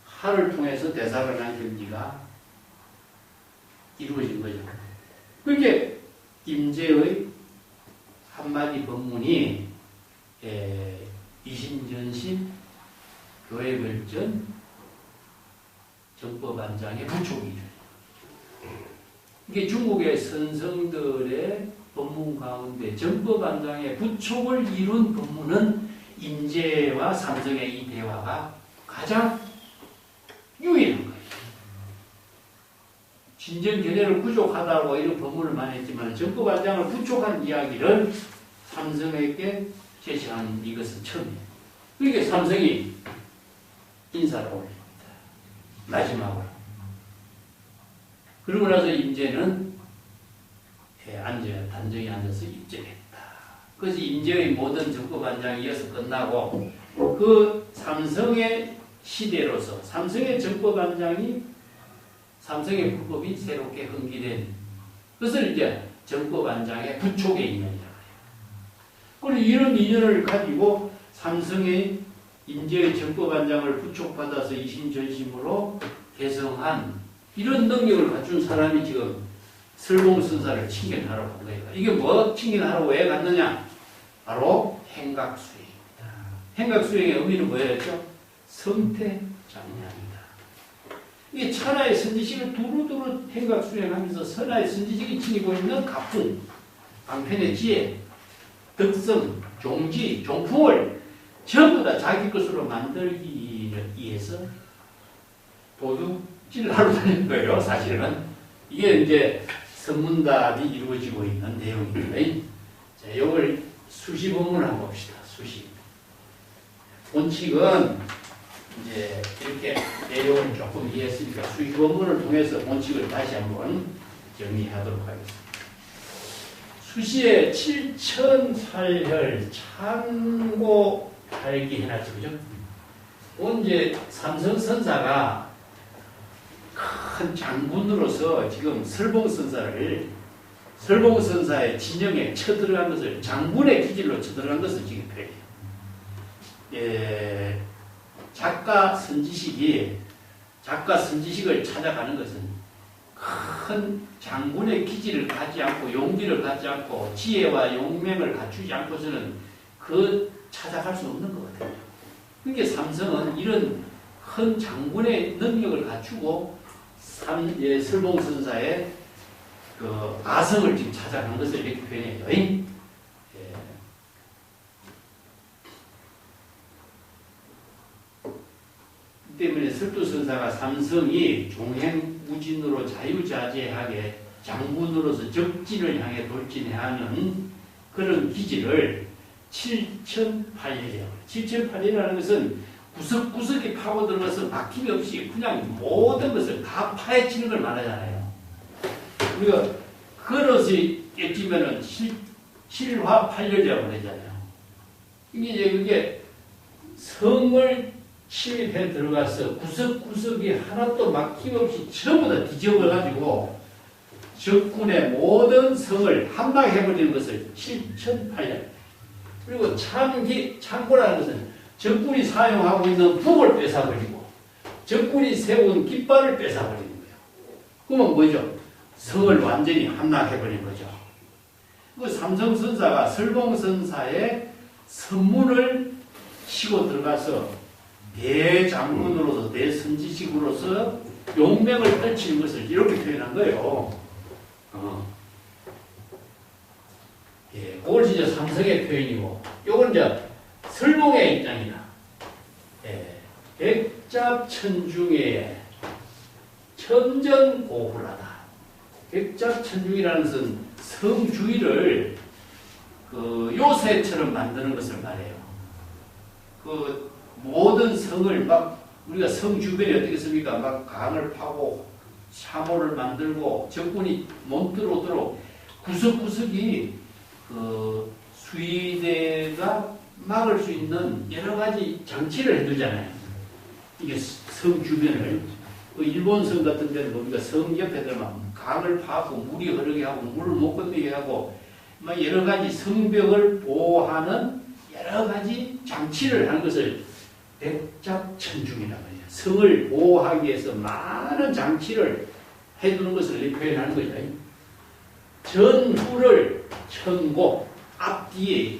A: 하를 통해서 되살아난 경지가 이루어진 거죠. 그게 임재의 한마디 법문이 이심전심 교회별전 정법반장의 부촉이죠. 이게 중국의 선성들의 법문 가운데 정법반장의 부촉을 이룬 법문은 임재와 삼성의 이 대화가 가장 유일한 거예요. 진정견해를 부족하다고 이런 법문을 많이 했지만 정법반장을 부족한 이야기를 삼성에게 제시한 이것은 처음이에요. 그러니까 삼성이 인사를 올립니다. 마지막으로. 그러고 나서 임재는 단정히 앉아서 입증했다. 그래서 임재의 모든 정법반장이 이어서 끝나고 그 삼성의 시대로서 삼성의 정법반장이 삼성의 불법이 새롭게 흥기된 그것을 이제 정법반장의 부촉의 인연이라고 해요. 그리고 이런 인연을 가지고 삼성의 임재의 정법반장을 부촉받아서 이심전심으로 개성한 이런 능력을 갖춘 사람이 지금 설봉선사를 칭견하러 간 거예요. 이게 뭐 칭견하러 왜 갔느냐? 바로 행각수행입니다. 행각수행의 의미는 뭐였죠? 성태장량이다. 이게 천하의 선지식을 두루두루 행각수행하면서 선하의 선지식이 지니고 있는 가풍, 방편의 지혜, 덕성, 종지, 종풍을 전부 다 자기 것으로 만들기 위해서 도둑질하러 다니는 거예요, 사실은. 이게 이제 선문답이 이루어지고 있는 내용입니다. 자, 이걸 수시 본문을 한번 봅시다. 수시. 본칙은 이제 이렇게 내용을 조금 이해했으니까 수시 본문을 통해서 본칙을 다시 한번 정리하도록 하겠습니다. 수시에 7,8혈 참고 팔기 해놨죠, 그죠? 이제 삼성선사가 큰 장군으로서 지금 설봉선사의 진영에 쳐들어간 것을 장군의 기질로 쳐들어간 것을 지금 표현해요. 작가 선지식을 찾아가는 것은 큰 장군의 기질을 갖지 않고 용기를 갖지 않고 지혜와 용맹을 갖추지 않고서는 찾아갈 수 없는 거거든요. 그러니까 삼성은 이런 큰 장군의 능력을 갖추고 설봉선사의 그 아성을 지금 찾아간 것을 이렇게 표현해요. 때문에 설두선사가 삼성이 종행무진으로 자유자재하게 장군으로서 적진을 향해 돌진해야 하는 그런 기질을 7,800이라고. 7,800이라는 것은 구석구석에 파고 들어가서 막힘이 없이 그냥 모든 것을 다 파헤치는 걸 말하잖아요. 우리가 그릇이 깨지면은 실화팔열이라고 그러잖아요. 이게 성을 침입해 들어가서 구석구석이 하나도 막힘없이 전부 다 뒤집어가지고 적군의 모든 성을 함락해버리는 것을 7,800. 그리고 창고라는 것은 적군이 사용하고 있는 북을 뺏어버리고 적군이 세운 깃발을 뺏어버리는 거예요. 그러면 뭐죠? 성을 완전히 함락해버린 거죠. 그 삼성선사가 설봉선사의 선문을 치고 들어가서 대장군으로서 대선지식으로서 용맹을 떨치는 것을 이렇게 표현한 거예요. 그걸 진짜 삼성의 표현이고, 요건 이제 설봉의 입장이다. 백잡천중에 천전고불하다. 백잡천중이라는 것은 성주의를 요새처럼 만드는 것을 말해요. 모든 성을 우리가 성 주변에 어떻게 씁니까? 강을 파고 사모를 만들고 적군이 못 들어오도록 구석구석이 수의대가 막을 수 있는 여러 가지 장치를 해두잖아요. 이게 성 주변을 일본 성 같은 데는 보니까 성 옆에다만 강을 파고 물이 흐르게 하고 물을 못 건너게 하고 막 여러 가지 성벽을 보호하는 여러 가지 장치를 하는 것을 백작천중이라고 해요. 성을 보호하기 위해서 많은 장치를 해두는 것을 표현하는 거죠. 전후를 천고 앞뒤에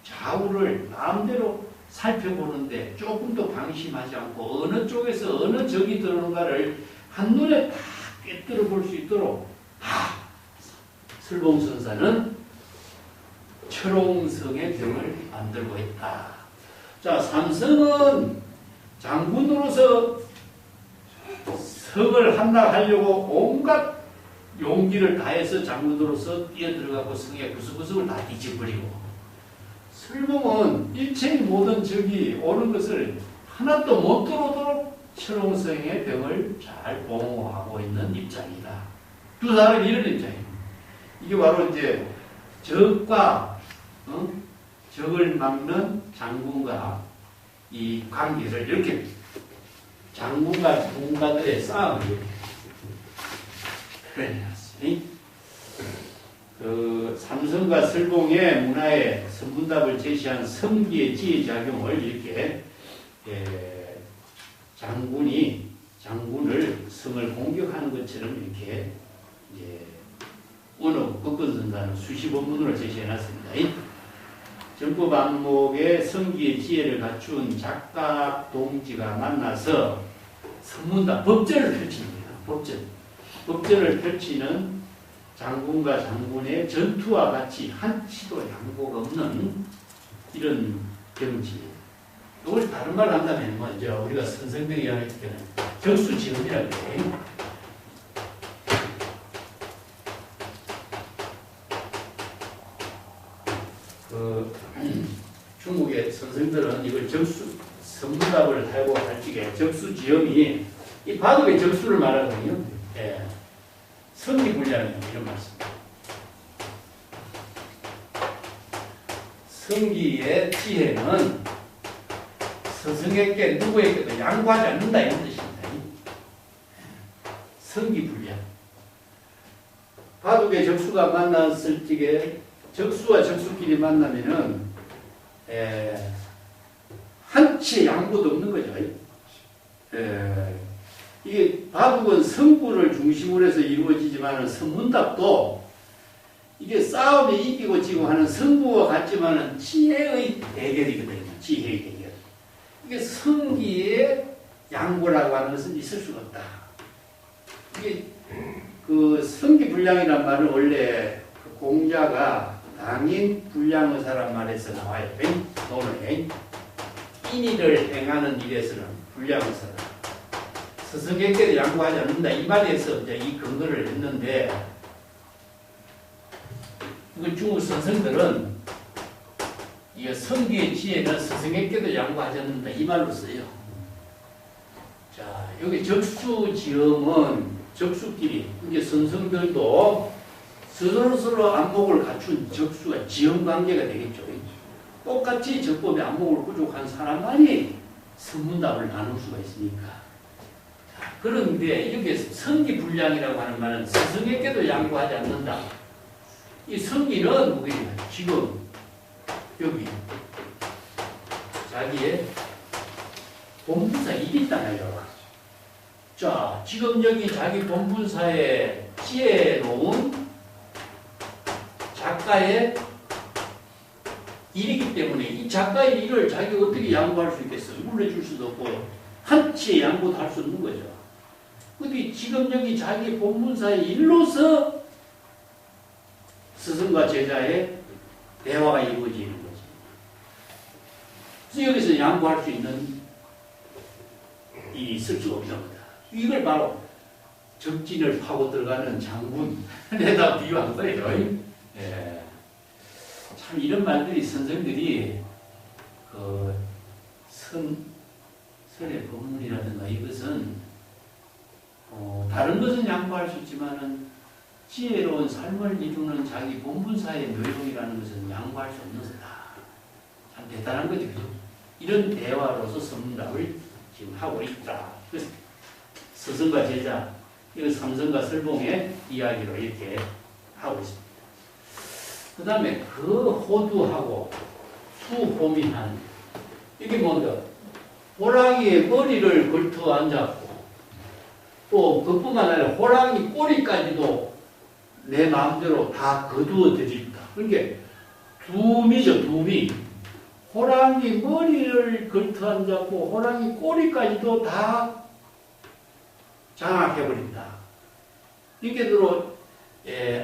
A: 좌우를 마음대로 살펴보는데 조금도 방심하지 않고 어느 쪽에서 어느 적이 들어오는가를 한눈에 다 꿰뚫어 볼 수 있도록 설봉선사는 철옹성의 병을 만들고 있다. 자, 삼성은 장군으로서 성을 함락하려고 온갖 용기를 다해서 장군으로서 뛰어들어가고 성의 구석구석을 다 뒤집어버리고, 설봉은 일체의 모든 적이 오는 것을 하나도 못 들어오도록 철옹성의 병을 잘 보호하고 있는 입장이다. 두 사람이 이런 입장입니다. 이게 바로 이제 적과 적을 막는 장군과 이 관계를 이렇게 장군과 군가들의 싸움을 이렇게 표현해놨습니다. 그 삼성과 설봉의 문화의 선분답을 제시한 성기의 지혜작용을 이렇게 장군을 성을 공격하는 것처럼 이렇게 이제 언어 끝끝선사는 수십 원문으로 제시해놨습니다. 전법 안목의 성기의 지혜를 갖춘 작가 동지가 만나서 선문답 법전을 펼칩니다. 법전을 펼치는 장군과 장군의 전투와 같이 한치도 양보가 없는 이런 경지. 이걸 다른 말로 한다면 먼저 우리가 선생들이 이야기할 때는 적수지음이라고 해요. 중국의 선생들은 이걸 선문답을 하고 할 적에 적수지음이 이 바둑의 적수를 말하거든요. 예. 성기불량이라고 이런 말씀입니다. 성기의 지혜는 스승에게 누구에게도 양보하지 않는다 이런 뜻입니다. 성기불량. 바둑의 적수가 만났을 적에 적수와 적수끼리 만나면은 한치의 양보도 없는 거죠. 이게 바둑은 승부를 중심으로 해서 이루어지지만 선문답도 이게 싸움에 이기고 지고 하는 승부와 같지만은 지혜의 대결이거든요. 지혜의 대결. 이게 성기의 양보라고 하는 것은 있을 수가 없다. 이게 그 성기불량이란 말은 원래 그 공자가 당인불량의사란 말에서 나와요. 논어에 인의를 행하는 일에서는 불량의사다. 스승에게도 양보하지 않는다. 이 말에서 이제 이 근거를 했는데, 그 중국 선생들은 이 성기의 지혜는 스승에게도 양보하지 않는다. 이 말로 써요. 자, 여기 적수지음은 적수끼리, 이제 선생들도 서로 안목을 갖춘 적수가 지음 관계가 되겠죠. 똑같이 적법의 안목을 부족한 사람만이 선문답을 나눌 수가 있으니까. 그런데 여기 성기불량이라고 하는 말은 스승에게도 양보하지 않는다. 이 성기는 뭐겠냐? 지금 여기 자기의 본분사 일이 있다나요. 자, 지금 여기 자기 본분사에 지혜로운 작가의 일이기 때문에 이 작가의 일을 자기가 어떻게 양보할 수 있겠어요? 물려줄 수도 없고 한치의 양보도 할 수 없는 거죠. 근데 지금 여기 자기 본문사의 일로서 스승과 제자의 대화가 이루어지는 거지. 그래서 여기서 양보할 수 있는 일이 있을 수가 없는 거다. 이걸 바로 적진을 파고 들어가는 장군에다 비유한 거예요. 예. 참 이런 말들이 선생들이 그 선의 법문이라든가 이것은 다른 것은 양보할 수 있지만은 지혜로운 삶을 이루는 자기 본분사의 노력이라는 것은 양보할 수 없는 것이다. 참 대단한 거죠. 이런 대화로서 선문답을 지금 하고 있다. 스승과 제자, 이거 삼성과 설봉의 이야기로 이렇게 하고 있습니다. 그 다음에 그 호두하고 수호미한, 이게 뭔가 호랑이의 머리를 걸터 앉았고, 또 그뿐만 아니라 호랑이 꼬리까지도 내 마음대로 다 거두어 드립니다. 그러니까 두미죠, 두미. 호랑이 머리를 걸터 앉았고 호랑이 꼬리까지도 다 장악해버린다. 이게 들어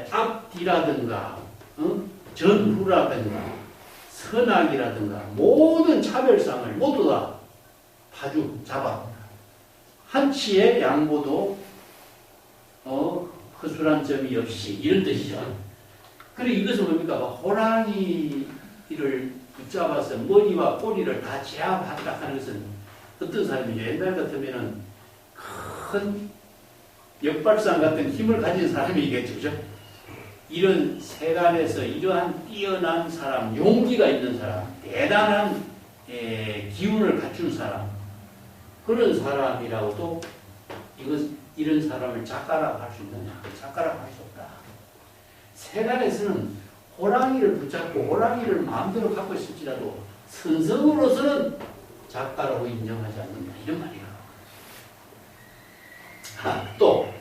A: 앞뒤라든가 전후라든가 선악이라든가 모든 차별상을 모두 다 파주 잡아 한치의 양보도 허술한 점이 없이, 이런 뜻이죠. 그리고 이것은 뭡니까? 호랑이를 붙잡아서 머리와 꼬리를 다 제압한다 하는 것은 어떤 사람이죠? 옛날 같으면은 큰 역발상 같은 힘을 가진 사람이겠죠. 그죠? 이런 세간에서 이러한 뛰어난 사람, 용기가 있는 사람, 대단한 기운을 갖춘 사람, 그런 사람이라고도 이런 사람을 작가라고 할 수 있느냐? 작가라고 할 수 없다. 세간에서는 호랑이를 붙잡고 호랑이를 마음대로 갖고 있을지라도 선성으로서는 작가라고 인정하지 않는다. 이런 말이야. 또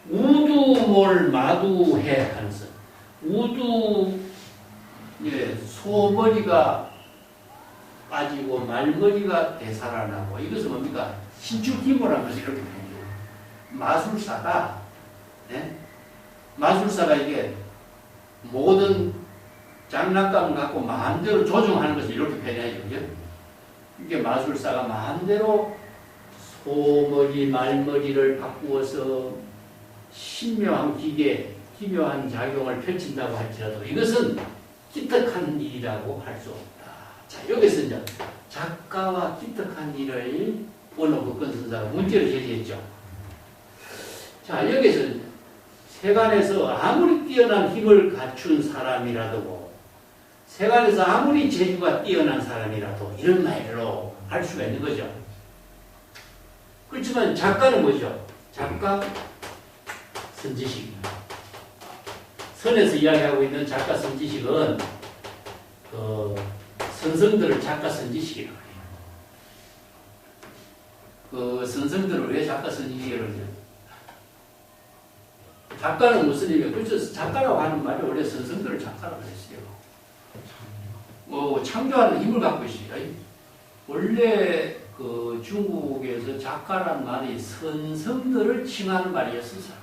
A: 우두몰 마두해 하는 것. 우두, 소머리가 빠지고 말머리가 되살아나고, 이것은 뭡니까? 신축기모라는 것을 이렇게 표현해요. 마술사가, 마술사가 이게 모든 장난감을 갖고 마음대로 조종하는 것을 이렇게 표현해야죠. 그죠? 이게 마술사가 마음대로 소머리, 말머리를 바꾸어서 신묘한 기계, 기묘한 작용을 펼친다고 할지라도 이것은 기특한 일이라고 할 수 없다. 자, 여기서 이제 작가와 기특한 일을 원호극권 선사가 문제를 제기했죠. 자, 여기서 세간에서 아무리 뛰어난 힘을 갖춘 사람이라도, 세간에서 아무리 재주가 뛰어난 사람이라도 이런 말로 할 수가 있는 거죠. 그렇지만 작가는 뭐죠? 작가 선지식입니다. 선에서 이야기하고 있는 작가 선지식은 선성들을 작가 선지식이라고 해요. 그 선성들을 왜 작가 선지식이라고 해요? 작가는 무슨 의미예요? 그래서 작가라고 하는 말이 원래 선성들을 작가라고 했어요. 창조하는 힘을 갖고 있어요. 원래 그 중국에서 작가란 말이 선성들을 칭하는 말이었어요.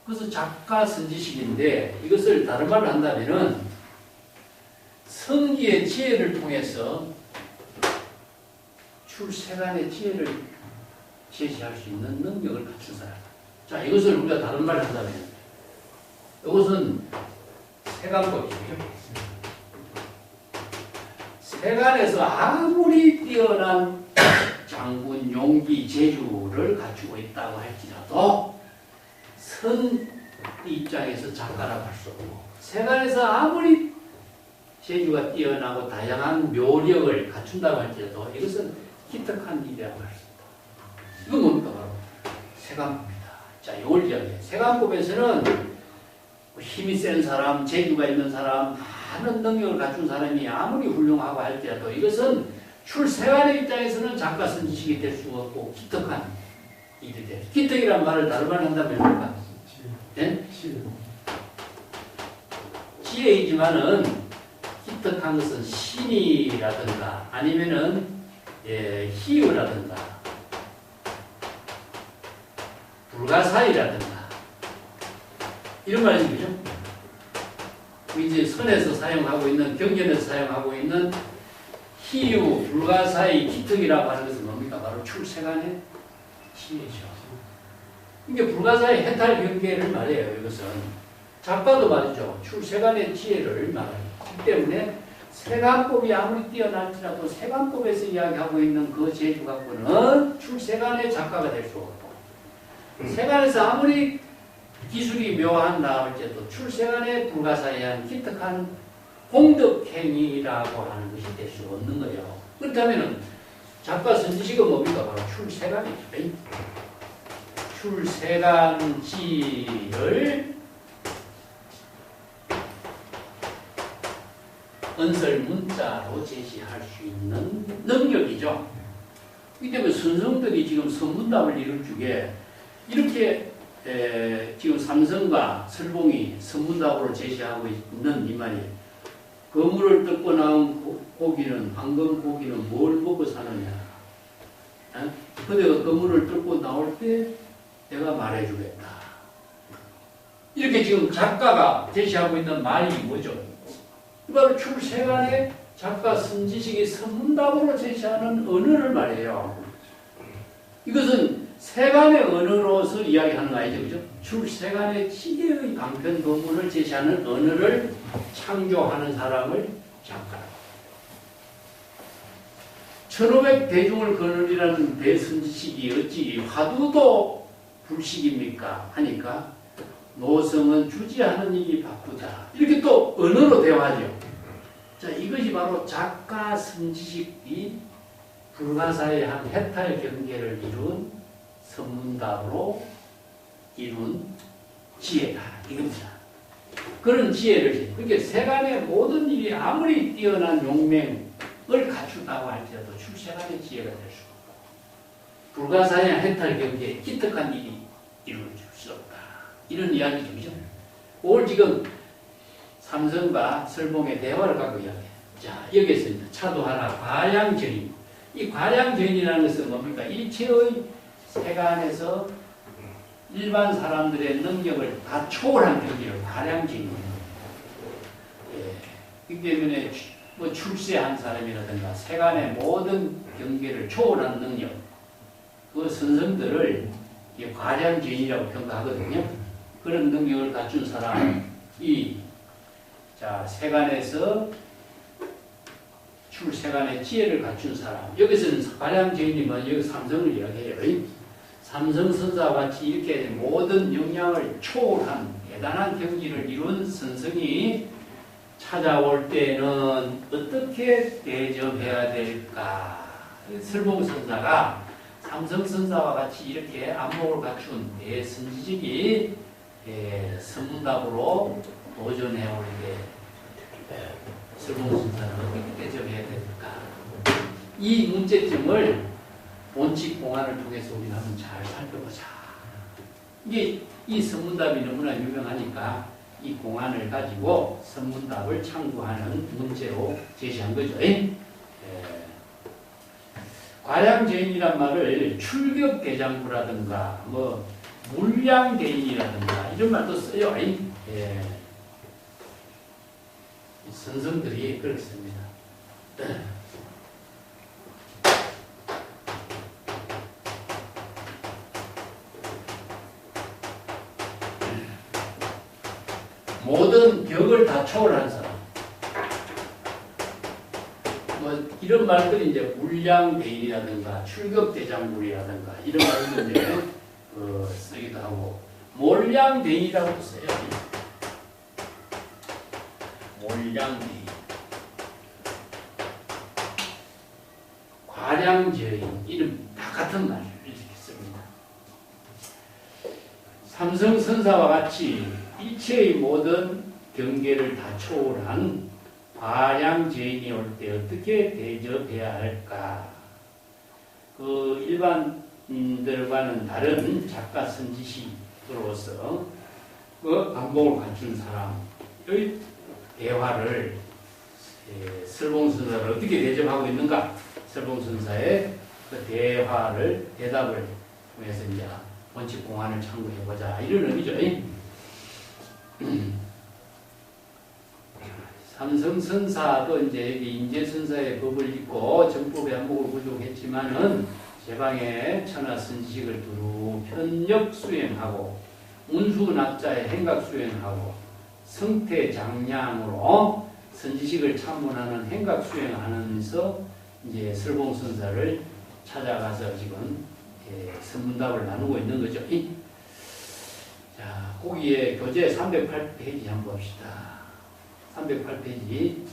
A: 그래서 작가 선지식인데, 이것을 다른 말로 한다면은 성기의 지혜를 통해서 출세간의 지혜를 제시할 수 있는 능력을 갖춘 사람. 자, 이것을 우리가 다른 말로 한다면 이것은 세간법이에요. 세간에서 아무리 뛰어난 장군, 용기, 재주를 갖추고 있다고 할지라도 선 입장에서 작가라고 할 수 없고, 세간에서 아무리 재주가 뛰어나고 다양한 묘력을 갖춘다고 할지라도 이것은 기특한 일이라고 할 수 있다. 이건 뭡니까? 바로 세간법입니다. 자, 이걸 이야기해요. 세간법에서는 힘이 센 사람, 재주가 있는 사람, 많은 능력을 갖춘 사람이 아무리 훌륭하고 할지라도 이것은 출세간의 입장에서는 작가 선지식이 될 수가 없고 기특한 일이 돼. 기특이란 말을 다른 말로 한다면 뭘까? 지혜이지만은 기특한 것은 신이라든가 아니면은 희유라든가 불가사의라든가 이런 말이죠. 그죠? 이제 선에서 사용하고 있는, 경전에서 사용하고 있는 희유, 불가사의, 기특이라고 하는 것은 뭡니까? 바로 출세간의 지혜죠. 이게 불가사의 해탈 경계를 말해요. 이것은 작가도 말이죠. 출세간의 지혜를 말해요. 그렇기 때문에 세간법이 아무리 뛰어날지라도 세간법에서 이야기하고 있는 그 재주 갖고는 출세간의 작가가 될 수 없고, 세간에서 아무리 기술이 묘한다 할지라도 출세간의 불가사의한 기특한 공덕행위라고 하는 것이 될 수 없는 거예요. 그렇다면 작가 선지식은 뭡니까? 바로 출세간이죠. 출세간지를 언설 문자로 제시할 수 있는 능력이죠. 이 때문에 선생들이 지금 선문답을 이룰 중에 이렇게 지금 삼성과 설봉이 선문답으로 제시하고 있는 이 말이에요. 거물을 뜯고 나온 고기는, 황금 고기는 뭘 먹고 사느냐. 그대가 거물을 뜯고 나올 때 내가 말해주겠다. 이렇게 지금 작가가 제시하고 있는 말이 뭐죠? 바로 출세간의 작가 선지식이 선문답으로 제시하는 언어를 말해요. 이것은 세간의 언어로서 이야기하는 거 아니죠? 그죠? 출세간의 지혜의 방편 본문을 제시하는 언어를 창조하는 사람을 작가라고. 1500 대중을 거느리라는 대선지식이 어찌 화두도 불식입니까? 하니까 노성은 주지하는 일이 바쁘다. 이렇게 또 언어로 대화하죠. 자, 이것이 바로 작가 선지식이 불가사의 한 해탈 경계를 이룬 선문답으로 이룬 지혜다. 이겁니다. 그런 지혜를, 그러니까 세간의 모든 일이 아무리 뛰어난 용맹을 갖춘다고 할지라도 출세간의 지혜가 될 수가 없고, 불가사의 한 해탈 경계에 기특한 일이 이루어질 수 없다. 이런 이야기죠. 그죠? 오늘 지금 삼성과 설봉의 대화를 갖고 이야기해요. 자, 여기에서 차도 하나, 과량전인. 이 과량전이라는 것은 뭡니까? 일체의 세간에서 일반 사람들의 능력을 다 초월한 경기를 과량전입니다. 그렇기 때문에 뭐 출세한 사람이라든가 세간의 모든 경계를 초월한 능력, 그 선성들을 과량전이라고 평가하거든요. 그런 능력을 갖춘 사람이 자, 세간에서 출세간의 지혜를 갖춘 사람. 여기서는 과량전이면 여기 삼성을 이야기해요. 삼성선사와 같이 이렇게 모든 역량을 초월한 대단한 경지를 이룬 선성이 찾아올 때는 어떻게 대접해야 될까? 설봉선사가 삼성선사와 같이 이렇게 안목을 갖춘 대선지식이 선문답으로 도전해올 때 설봉선사는 어떻게 대접해야 될까? 이 문제점을 원칙 공안을 통해서 우리가 한번 잘 살펴보자. 이게 이 선문답이 너무나 유명하니까 이 공안을 가지고 선문답을 창구하는 문제로 제시한 거죠. 과량대인이란 말을 출격대장부라든가 뭐 물량대인이라든가 이런 말도 써요. 선성들이 그렇게 씁니다. 모든 벽을 다 초월한 사람. 뭐 이런 말들이 이제 물량대인이라든가 출격대장물이라든가 이런 말들 이제 쓰기도 하고 몰량대인이라고도 써요. 몰량대인, 과량죄인 이름 다 같은 말을 이렇게 씁니다. 삼성선사와 같이 일체의 모든 경계를 다 초월한 과량죄인이 올 때 어떻게 대접해야 할까? 그 일반인들과는 다른 작가 선지식으로서 그 안목을 갖춘 사람의 대화를 설봉선사를 어떻게 대접하고 있는가? 설봉선사의 그 대답을 통해서 이제 원칙 공안을 참고해보자. 이런 의미죠. 삼성선사도 이제 인재선사의 법을 읽고 정법의 안목을 부족했지만은 제방의 천하선지식을 두루 편력 수행하고 운수납자의 행각 수행하고 성태장량으로 선지식을 참문하는 행각 수행하면서 이제 설봉선사를 찾아가서 지금 선문답을 나누고 있는 거죠. 자, 거기에 교재 308페이지 한번 봅시다. 308페이지.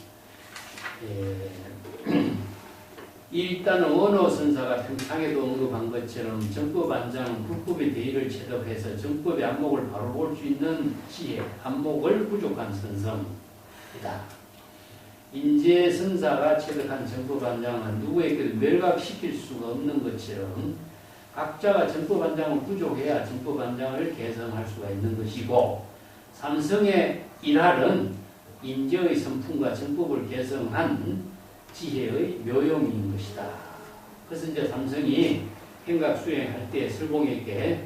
A: 일단은 원호 선사가 평창에도 언급한 것처럼 정법안장 불법의 대의를 채덕해서 정법의 안목을 바로 볼 수 있는 지혜, 안목을 부족한 선성이다. 인재 선사가 채덕한 정법안장은 누구에게도 멸각시킬 수가 없는 것처럼 각자가 정법안장은 부족해야 정법안장을 개성할 수가 있는 것이고, 삼성의 일할은 인재의 선품과 정법을 개성한 지혜의 묘용인 것이다. 그래서 이제 삼성이 행각 수행할 때 설공에게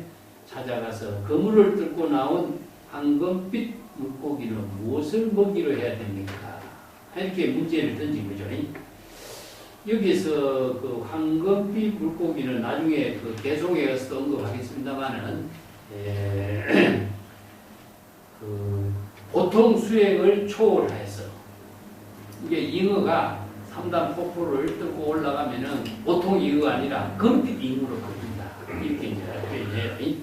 A: 찾아가서 거물을 뚫고 나온 황금빛 물고기는 무엇을 먹이로 해야 됩니까? 이렇게 문제를 던진 거죠. 여기서 그 황금빛 물고기는 나중에 그 개송에 가서 언급하겠습니다만은, 그 보통 수행을 초월해서 이게 잉어가 3단 폭포를 뚫고 올라가면은 보통 잉어가 아니라 금빛 잉어로 보인다. 이렇게 이제 표현해요.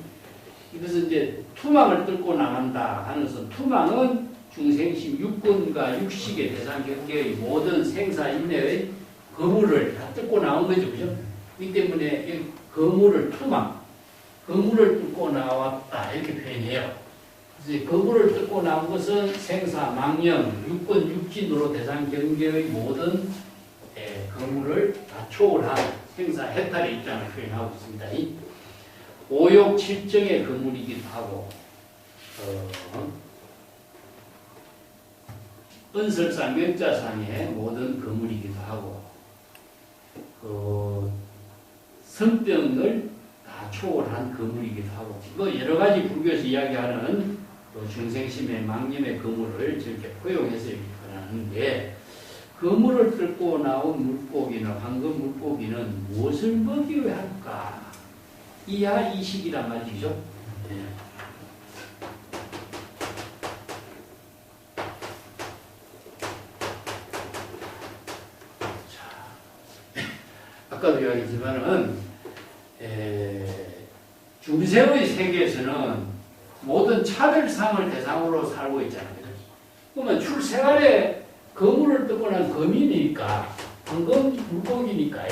A: 이것은 이제 투망을 뚫고 나간다 하면서, 투망은 중생심 육근과 육식의 대상 경계의 모든 생사 인내의 거물을 다 뚫고 나온 거죠. 그죠? 이 때문에 이 거물을 투망, 거물을 뚫고 나왔다. 이렇게 표현해요. 거물을 뚫고 나온 것은 생사, 망령, 육근, 육진으로 대상 경계의 모든 거물을 다 초월한 생사 해탈의 입장을 표현하고 있습니다. 오욕 칠정의 거물이기도 하고, 은설상, 명자상의 모든 거물이기도 하고, 성병을 다 초월한 거물이기도 하고, 여러 가지 불교에서 이야기하는 중생심의 망념의 거물을 저렇게 포용해서 표현하는데, 거물을 뚫고 나온 물고기는, 황금 물고기는 무엇을 먹이로 할까? 이하 이식이란 말이죠. 네. 자, 아까도 이야기했지만은, 중생의 세계에서는 모든 차별상을 대상으로 살고 있잖아요. 그러면 출생활에 거물을 뜯고 난 거민이니까, 황금 물고기니까,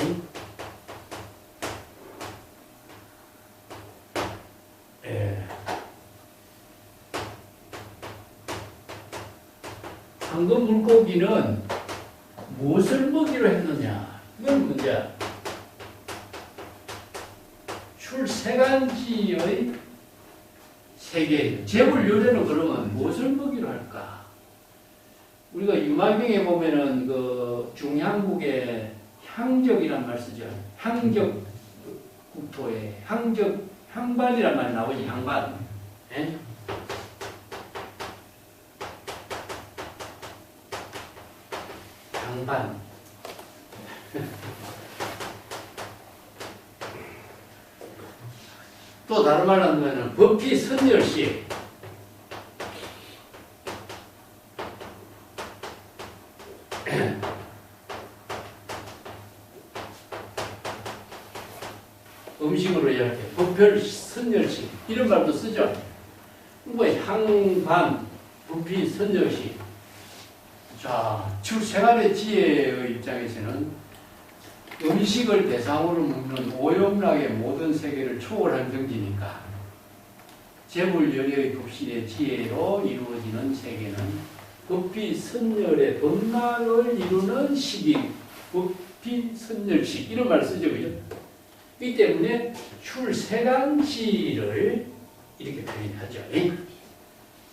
A: 황금 물고기는 무엇을 먹이로 했느냐? 이건 문제야. 출생한지의 세계, 재불요래는 그러면 무엇을 먹이로 할까? 우리가 유마경에 보면은 그 중향국의 향적이란 말 쓰죠. 향적 국토에 향적, 향반이란 말 나오지, 향반. 에? 향반. 또 다른 말로 하면 법피 선열시. 음식으로 이렇게 법별 선열시 이런 말도 쓰죠. 뭐 향반, 법피 선열시. 자, 생활의 지혜의 입장에서는 음식을 대상으로 먹는 오염락의 모든 세계를 초월한 경지니까 재물열의 급신의 지혜로 이루어지는 세계는 법비 선열의 법락을 이루는 시기, 법비 선열식 이런 말을 쓰죠. 그죠? 이 때문에 출세간지를 이렇게 표현하죠.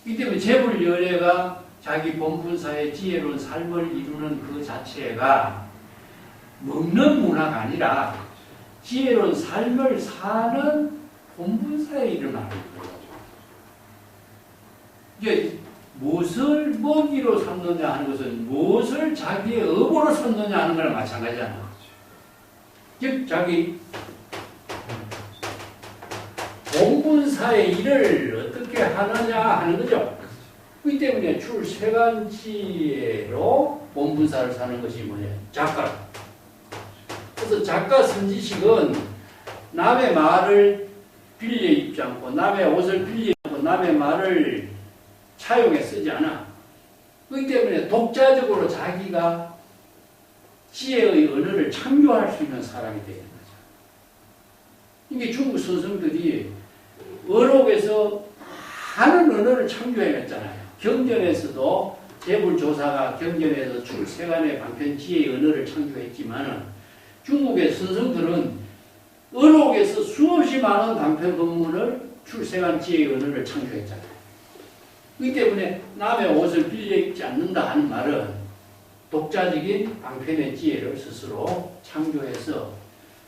A: 이 때문에 재물열애가 자기 본분사의 지혜로운 삶을 이루는 그 자체가 먹는 문화가 아니라 지혜로운 삶을 사는 본분사에 일어나는 거예요. 이게 무엇을 먹이로 삼느냐 하는 것은 무엇을 자기의 업으로 삼느냐 하는 거랑 마찬가지잖아. 즉 자기 본분사의 일을 어떻게 하느냐 하는 거죠. 그 때문에 출세간지혜로 본분사를 사는 것이 뭐냐? 작가. 그래서 작가 선지식은 남의 말을 빌려 입지 않고 남의 옷을 빌려 입고 남의 말을 차용해 쓰지 않아. 그렇기 때문에 독자적으로 자기가 지혜의 언어를 창조할 수 있는 사람이 되는 거죠. 이게 중국 선생들이 어록에서 많은 언어를 창조해냈잖아요. 경전에서도 재불조사가 경전에서 출세간의 방편 지혜의 언어를 창조했지만 중국의 선생들은 어록에서 수없이 많은 방편 법문을 출세간 지혜의 언어를 창조했잖아요. 그렇기 때문에 남의 옷을 빌려 입지 않는다 하는 말은 독자적인 방편의 지혜를 스스로 창조해서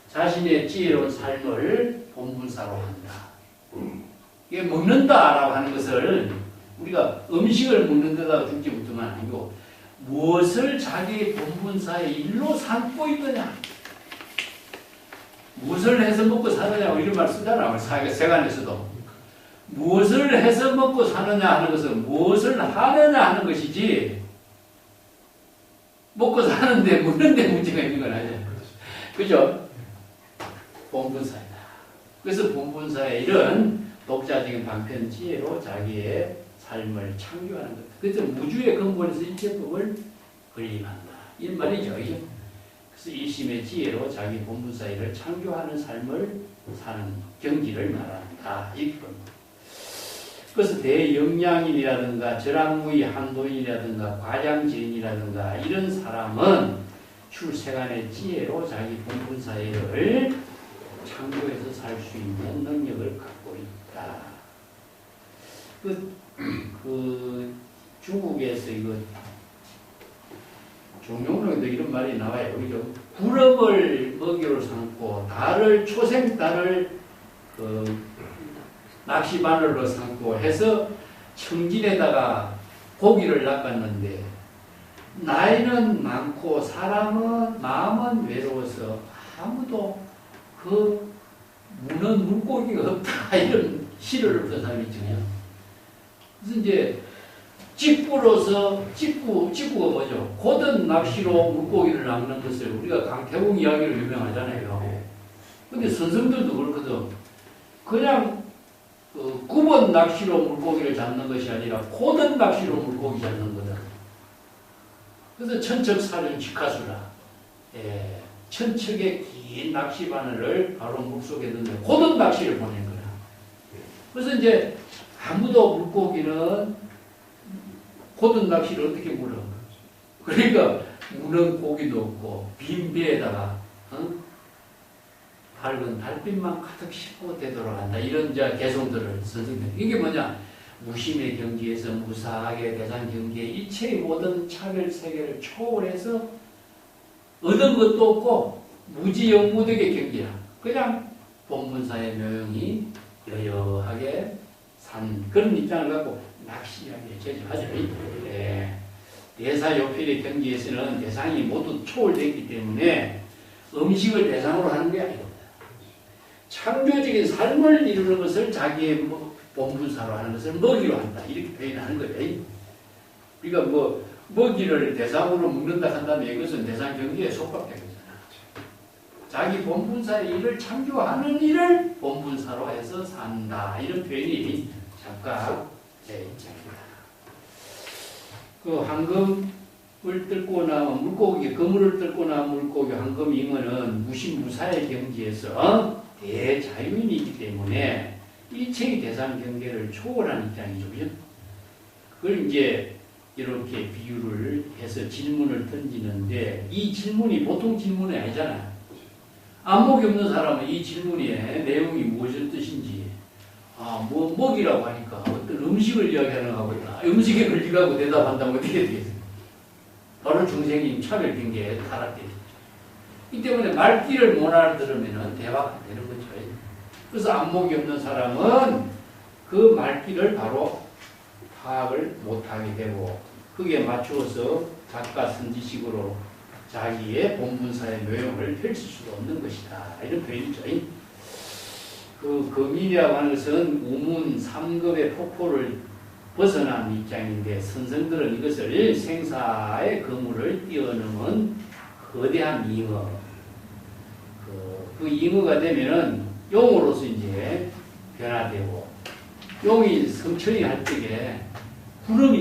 A: 자신의 지혜로운 삶을 본분사로 한다. 이게 먹는다라고 하는 것을 우리가 음식을 먹는 데다가 죽지 못하면 아니고 무엇을 자기 본분사의 일로 삼고 있느냐, 무엇을 해서 먹고 사느냐고 이런 말 쓰잖아요. 세간에서도 무엇을 해서 먹고 사느냐 하는 것은 무엇을 하느냐 하는 것이지 먹고 사는데 먹는데 문제가 있는 건 아니에요. 그죠? 본분사이다. 그래서 본분사의 일은 독자적인 방편 지혜로 자기의 삶을 창조하는 것. 그래서 무주의 근본에서 일체법을 건립한다. 이 말이죠. 그래서 일심의 지혜로 자기 본분사 일을 창조하는 삶을 사는 경지를 말한다. 이렇게 봅니다. 그래서 대영양인이라든가 절학무의 한도인이라든가 과장지인이라든가 이런 사람은 출세간의 지혜로 자기 본분사 일을 창조해서 살 수 있는 능력을 갖고 있다. 중국에서 이거 종용론에도 이런 말이 나와요. 그죠? 구름을 먹이로 삼고 초생달을 낚시바늘로 삼고 해서 청진에다가 고기를 낚았는데 나이는 많고 마음은 외로워서 아무도 그 무는 물고기가 없다 이런 시를 읊은 사람이 있잖아요. 그래서 이제 직구가 뭐죠? 고든 낚시로 물고기를 낚는 것을 우리가 강태공 이야기로 유명하잖아요. 근데 선생들도 그렇거든. 그냥 굽은 낚시로 물고기를 잡는 것이 아니라 고든 낚시로 물고기 잡는 거다. 그래서 천척사륜 직하수라. 천척의 긴 낚시바늘을 바로 물속에 넣는 고든 낚시를 보낸 거야. 그래서 이제 아무도 물고기는 고든 낚시를 어떻게 물어? 그러니까 무는 고기도 없고 빈 배에다가 밝은 달빛만 가득 싣고 되돌아간다. 이런 개성들을 선생님. 이게 뭐냐? 무심의 경지에서 무사하게 대상 경지에 이체의 모든 차별 세계를 초월해서 얻은 것도 없고 무지영무득의 경지라. 그냥 본분사의 묘용이 여여하게 산 그런 입장을 갖고 낚시하게 제조하죠. 대사요필의 경지에서는 대상이 모두 초월됐기 때문에 음식을 대상으로 하는 게 아니고 창조적인 삶을 이루는 것을 자기의 본분사로 하는 것을 먹이로 한다. 이렇게 표현하는 거예요. 그러니까 먹이를 대상으로 먹는다 한다면 이것은 대상 경지에 속박된 거잖아. 자기 본분사의 일을 창조하는 일을 본분사로 해서 산다. 이런 표현이 작가의 입장입니다. 그 황금을 뜯고 나면 물고기, 그물을 뜯고 나면 물고기, 황금, 잉어는 무심무사의 경지에서 대자유인이 있기 때문에 일체의 대상 경계를 초월한 입장이죠. 그죠? 그걸 이제 이렇게 비유를 해서 질문을 던지는데 이 질문이 보통 질문이 아니잖아요. 안목이 없는 사람은 이 질문의 내용이 무엇일 뜻인지 먹이라고 하니까 어떤 음식을 이야기하는 거고 음식에 걸리가고 대답한다면 어떻게 되겠어요? 바로 중생님 차별 경계에 타락되죠. 이 때문에 말귀를 못 알아들으면 대화가 안 되는 거죠. 그래서 안목이 없는 사람은 그 말귀를 바로 파악을 못하게 되고 그게 맞추어서 작가 선지식으로 자기의 본분사의 묘용을 펼칠 수가 없는 것이다. 이런 표현이죠. 그 금일이라고 하는 것은 우문 3급의 폭포를 벗어난 입장인데 선생들은 이것을 생사의 그물을 뛰어넘은 거대한 잉어 그 잉어가 되면은 용으로서 이제 변화되고 용이 성천이 할 적에 구름이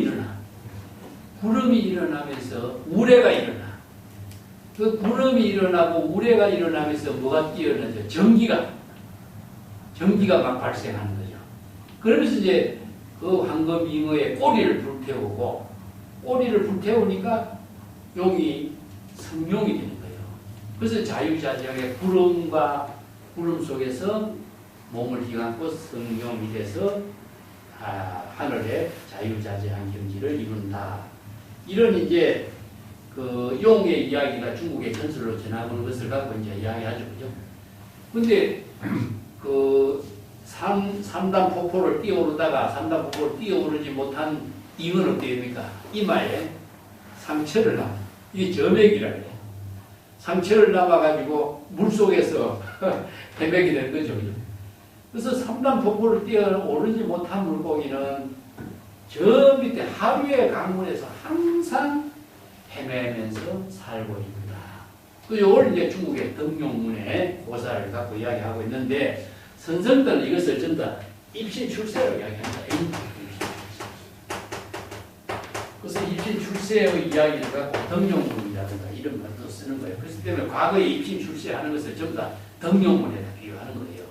A: 일어나면서 우레가 일어나. 그 구름이 일어나고 우레가 일어나면서 뭐가 뛰어나죠? 전기가 막 발생하는 거죠. 그러면서 이제 그 황금잉어의 꼬리를 불태우고, 꼬리를 불태우니까 용이 성룡이 되는 거예요. 그래서 자유자재하게 구름 속에서 몸을 휘감고 성룡이 돼서 하늘에 자유자재한 경지를 이룬다. 이런 이제 그 용의 이야기가 중국의 전설로 전하는 것을 갖고 이제 이야기하죠, 그죠? 근데 그 삼단 폭포를 뛰어오르다가 삼단 폭포를 뛰어오르지 못한 잉어는 어떻게 됩니까? 이마에 상처를 남아. 이게 점액이라 해요. 상처를 남아가지고 물속에서 헤매게 되는 거죠. 그래서 삼단 폭포를 뛰어오르지 못한 물고기는 저 밑에 하류의 강물에서 항상 헤매면서 살고 있다. 그 요걸 이제 중국의 덕룡문의 고사를 갖고 이야기하고 있는데, 선생들은 이것을 전부 다 입신출세로 이야기합니다. 그래서 입신출세의 이야기를 갖고 덕룡문이라든가 이런 말도 쓰는 거예요. 그렇기 때문에 과거에 입신출세하는 것을 전부 다 덕룡문에다 비유하는 거예요.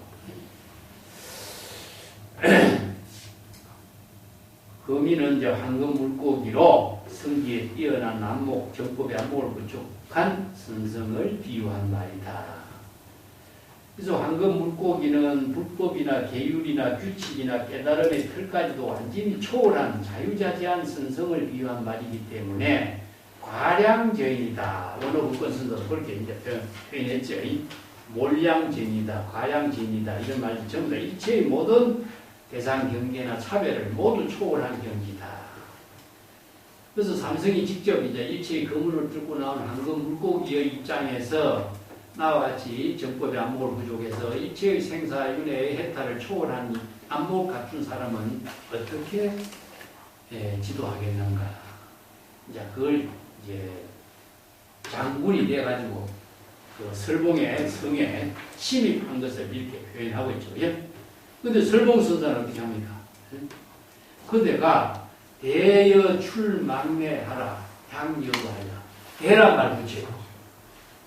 A: 거미는 이제 황금 물고기로 성기에 뛰어난 안목, 정법의 안목을 구축한 선성을 비유한 말이다. 그래서 황금 물고기는 불법이나 계율이나 규칙이나 깨달음의 틀까지도 완전히 초월한 자유자재한 선성을 비유한 말이기 때문에 과량전이다. 원어북권 선도 그렇게 이제 표현했죠. 몰량전이다, 과량전이다 이런 말이 전부 다 일체의 모든 대상 경계나 차별을 모두 초월한 경지다. 그래서 삼성이 직접 이제 일체의 그물을 뚫고 나온 황금 물고기의 입장에서 나와 같이 정법의 안목을 부족해서 일체의 생사윤회의 해탈을 초월한 안목을 갖춘 사람은 어떻게 지도하겠는가. 이제 그걸 이제 장군이 돼가지고 그 설봉의 성에 침입한 것을 이렇게 표현하고 있죠. 근데 설봉선사는 어떻게 합니까? 그대가 대여 출망매하라 향여하라 대란 말 붙이고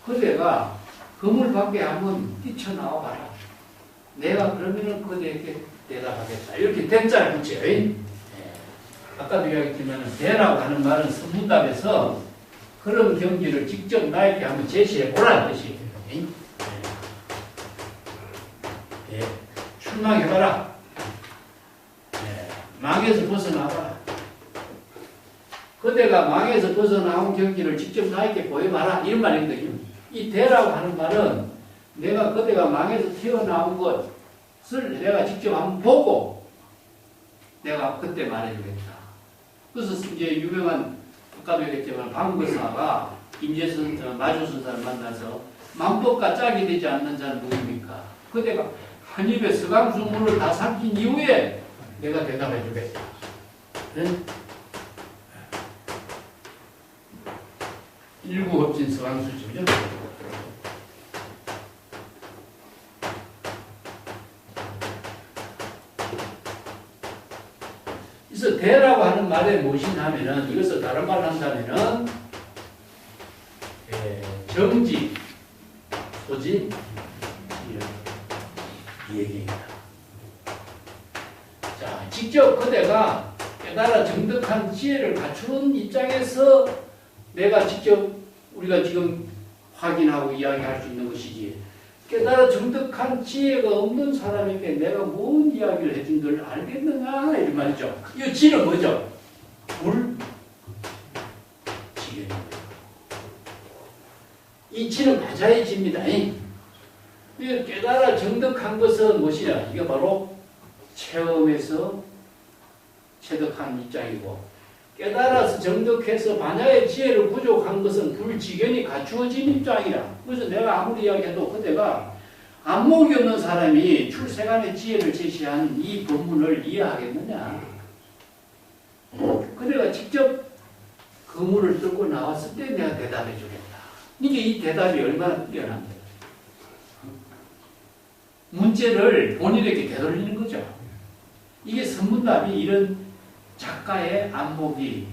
A: 그대가 그물 밖에 한번 뛰쳐나와봐라. 내가 그러면은 그대에게 대답하겠다. 이렇게 대자를 붙여요. 아까도 이야기했지만 대라고 하는 말은 선문답에서 그런 경지를 직접 나에게 한번 제시해보라는 뜻이에요. 출망해봐라. 망에서 벗어나봐라. 그대가 망에서 벗어나온 경지를 직접 나에게 보여봐라. 이런 말입니다. 이 대라고 하는 말은 내가 그대가 망에서 튀어나온 것을 내가 직접 한번 보고 내가 그때 말해주겠다. 그래서 이제 유명한 아까도 얘기했지만 방거사가 임재선 마주선사를 만나서 만법과 짝이 되지 않는 자는 누굽니까? 그대가 한 입에 서강수문을 다 삼킨 이후에 내가 대답해 주겠다. 일구업진 서강수죠. 그래서 대라고 하는 말에 무엇이냐 하면은 이것을 다른 말로 한다면은 정지, 소진 이 얘기입니다. 자, 직접 그대가 깨달아 정득한 지혜를 갖추는 입장에서 내가 직접 우리가 지금 확인하고 이야기할 수 있는 것이지 깨달아 정득한 지혜가 없는 사람에게 내가 뭔 이야기를 해준 걸 알겠느냐 이런 말이죠. 이 지는 뭐죠? 물, 지혜는 거예요. 이 지는 바자의 지입니다. 깨달아 정득한 것은 무엇이냐? 이게 바로 체험에서 체득한 입장이고 깨달아서 정득해서 반야의 지혜를 부족한 것은 불지견이 갖추어진 입장이라. 그래서 내가 아무리 이야기해도 그대가 안목이 없는 사람이 출세간의 지혜를 제시한 이 본문을 이해하겠느냐. 그대가 직접 그물을 뚫고 나왔을 때 내가 대답해 주겠다. 이게 이 대답이 얼마나 뛰어납니까? 문제를 본인에게 되돌리는 거죠. 이게 선문답이 이런 작가의 안목이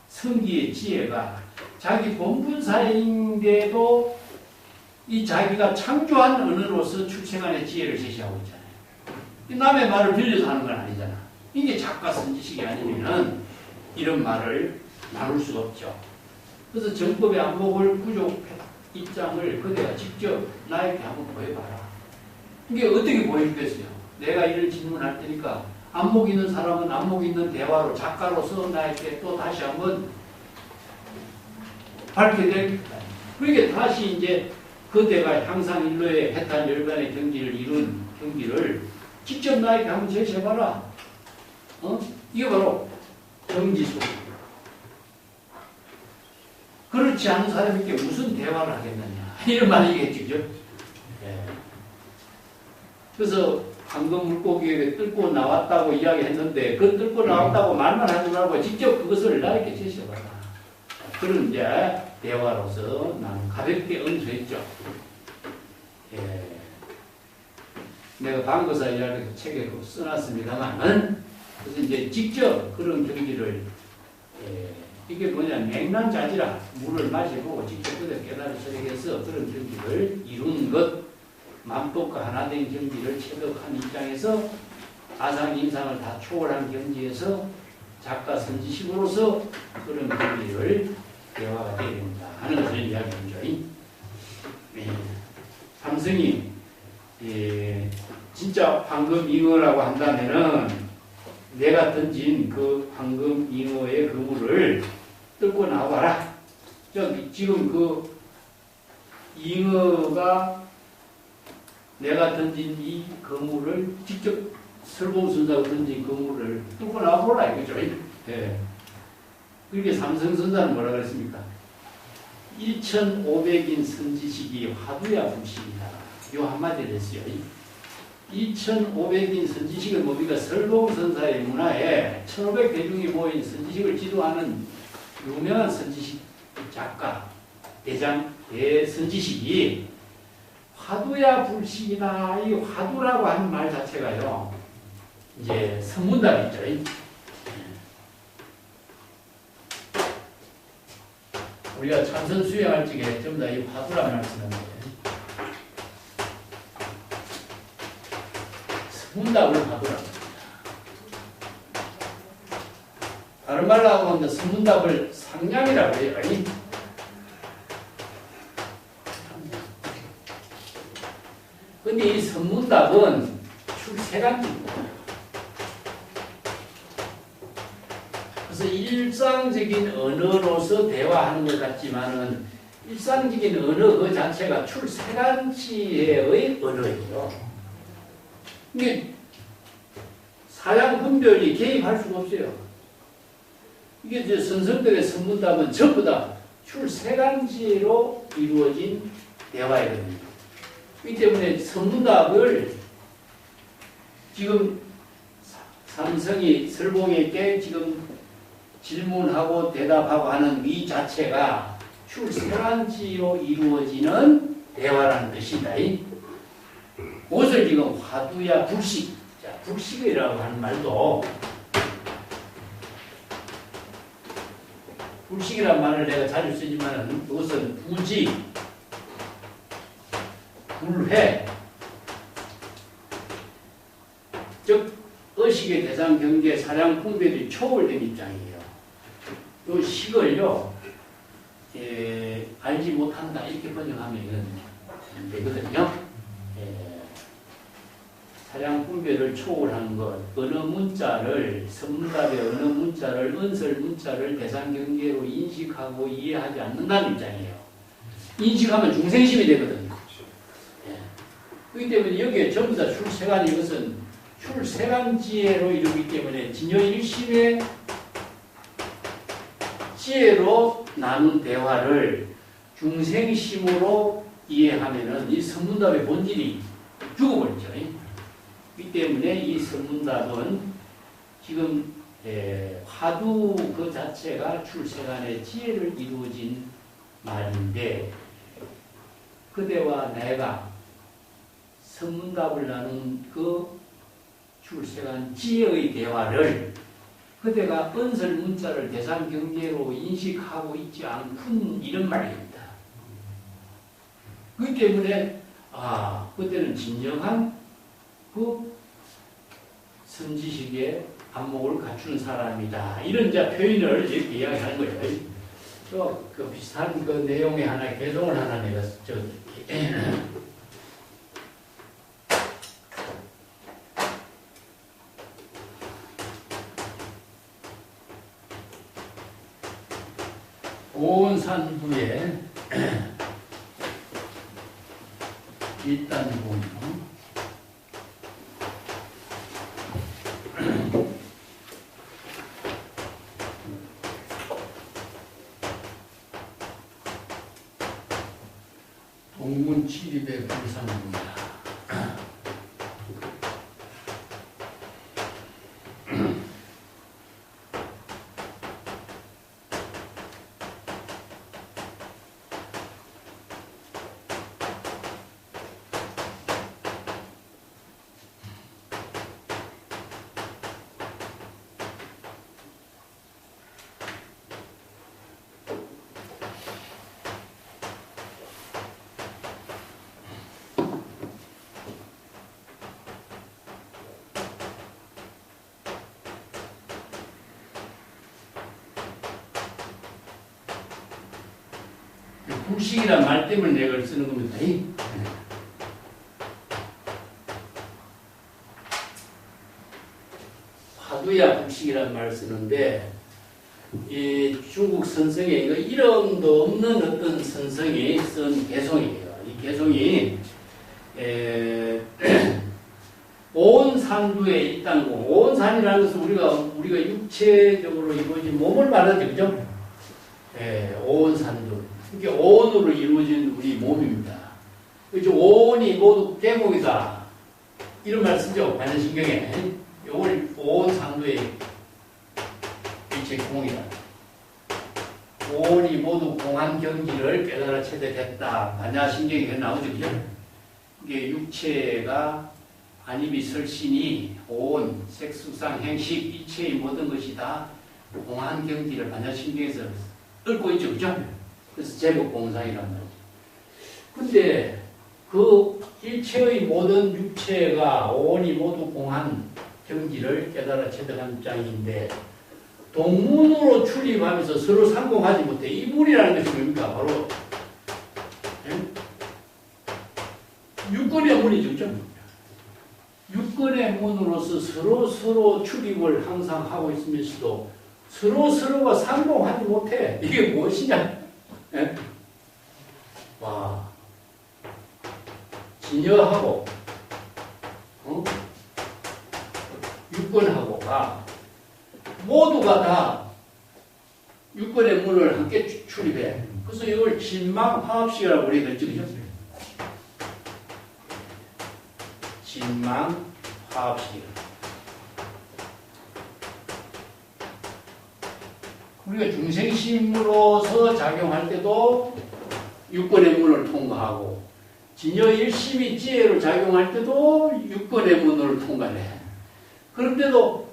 A: 성기의 지혜가 자기 본분사인데도 이 자기가 창조한 언어로서 출생안의 지혜를 제시하고 있잖아요. 이 남의 말을 빌려서 하는 건 아니잖아. 이게 작가 선지식이 아니면은 이런 말을 나눌 수가 없죠. 그래서 정법의 안목을 구조 입장을 그대가 직접 나에게 한번 보여봐라. 이게 어떻게 보여주겠어요? 내가 이런 질문할 테니까 안목 있는 사람은 안목 있는 대화로 작가로서 나에게 또 다시 한번 밝게 되겠다. 그러니까 다시 이제 그대가 향상일로의 해탈 열반의 경지를 이룬 경지를 직접 나에게 한번 제시해봐라. 이게 바로 경지소. 그렇지 않은 사람에게 무슨 대화를 하겠느냐. 이런 말이겠죠. 그죠? 예. 그래서 방금 물고기에 뜰고 나왔다고 이야기했는데 그 뜰고 나왔다고 말만 하지 말고 직접 그것을 나에게 제시해봐라. 그런 이제 대화로서 나는 가볍게 언수했죠. 예. 내가 방거사 이야기 책에 써놨습니다만은 그래서 이제 직접 그런 경지를 이게 뭐냐 맹랑자지라 물을 마시고 직접 그대 깨달아서 해서 그런 경지를 이루는 것 만법과 하나 된 경지를 체득한 입장에서 아상 인상을 다 초월한 경지에서 작가 선지식으로서 그런 경지를 대화가 되어야 된다 하는 것을 이야기하죠. 삼성이 진짜 황금잉어라고 한다면은 내가 던진 그 황금잉어의 그물을 뜯고 나와라. 지금 그 잉어가 내가 던진 이 그물을 직접 설공선사가 던진 그물을 뜯고 나와보라 이거죠. 예. 그렇게 삼성선사는 뭐라 그랬습니까? 1500인 선지식이 화두야 불식이다. 요 한마디를 했어요. 2500인 선지식을 뭡니까? 설공선사의 문화에 1500대중이 모인 선지식을 지도하는 유명한 선지식 작가, 대선지식이 화두야 불식이다. 이 화두라고 하는 말 자체가요, 이제 선문답이죠. 우리가 참선 수행할 적에 전부 다 이 화두란 말을 쓰는데, 선문답을 화두라고 합니다. 다른 말로 하면 선문답을 상냥이라고 해요. 근데 이 선문답은 출세간입니다. 그래서 일상적인 언어로서 대화하는 것 같지만은 일상적인 언어 그 자체가 출세간지의 언어예요. 이게 사양 분별이 개입할 수가 없어요. 이게 이제 선성들의 선문답은 전부 다 출세간지로 이루어진 대화이거든요. 그렇기 때문에 선문답을 지금 삼성이 설봉에게 지금 질문하고 대답하고 하는 이 자체가 출세간지로 이루어지는 대화라는 것이다. 그것을 지금 화두야 불식, 자, 불식이라고 하는 말도 불식이라는 말을 내가 자주 쓰지만 그것은 부지, 불회, 즉 의식의 대상 경계 사량 풍배들이 초월된 입장이에요. 이 식을요 알지 못한다 이렇게 번역하면 되거든요. 사량 분별을 초월한 것, 어느 문자를 선문답의 어느 문자를 은설 문자를 대상 경계로 인식하고 이해하지 않는다는 입장이에요. 인식하면 중생심이 되거든요. 그렇기 때문에 여기에 전부 다 출세간 이것은 출세간 지혜로 이루기 때문에 진여일심의 지혜로 나눈 대화를 중생심으로 이해하면은 이 선문답의 본질이 죽어버리죠. 그렇기 때문에 이 선문답은 지금 화두 그 자체가 출세간의 지혜를 이루어진 말인데 그대와 내가 선문답을 나눈 그 출세간 지혜의 대화를 그대가 은설 문자를 대상 경계로 인식하고 있지 않군 이런 말입니다. 그렇기 때문에 그때는 진정한 그 선지식의 안목을 갖춘 사람이다. 이런 이제 표현을 이렇게 이야기하는 거예요. 또 그 비슷한 그 내용의 하나 개성을 하나 내가 온 산부에 일단 보면 동문 칠입의 불상입니다. 불식이란 말 때문에 내가 그걸 쓰는 겁니다. 화두야 불식이란 말을 쓰는데 이 중국 선성에 이거 이름도 없는 어떤 선성이 쓴 개송이에요. 이 개송이 온 산두에 있다는 거. 온 산이라는 것은 우리가 육체적으로 이루어진 몸을 말하죠, 그죠? 온 산두. 이게 온으로 이루어진 우리 몸입니다. 그죠? 온이 모두 계곡이다. 이런 말 쓰죠, 반야신경에. 온 산두에 일체 공이다. 온이 모두 공한 경지를 깨달아 체득했다. 반야신경에 나오죠, 그죠? 이게 육체가 안입이 설신이 온, 색수상, 행식, 이체의 모든 것이 다 공한 경지를 반야신경에서 읊고 있죠, 그죠? 그래서 제목 공상이란 말이죠. 근데 그 일체의 모든 육체가 온이 모두 공한 경지를 깨달아 체득한 입장인데 동문으로 출입하면서 서로 상공하지 못해. 이 문이라는 것이 뭡니까? 바로 육권의 문이죠, 그죠? 육권의 문으로서 서로 출입을 항상 하고 있으면서도 서로가 상공하지 못해. 이게 무엇이냐? 와, 진여하고 육권하고가 모두가 다 육권의 문을 함께 출입해. 그래서 이걸 진망화합식이라고 우리가 했죠, 그죠? 진망화합식. 우리가 중생심으로서 작용할 때도 육권의 문을 통과하고 진여 일심이 지혜로 작용할 때도 육권의 문을 통과해. 그런데도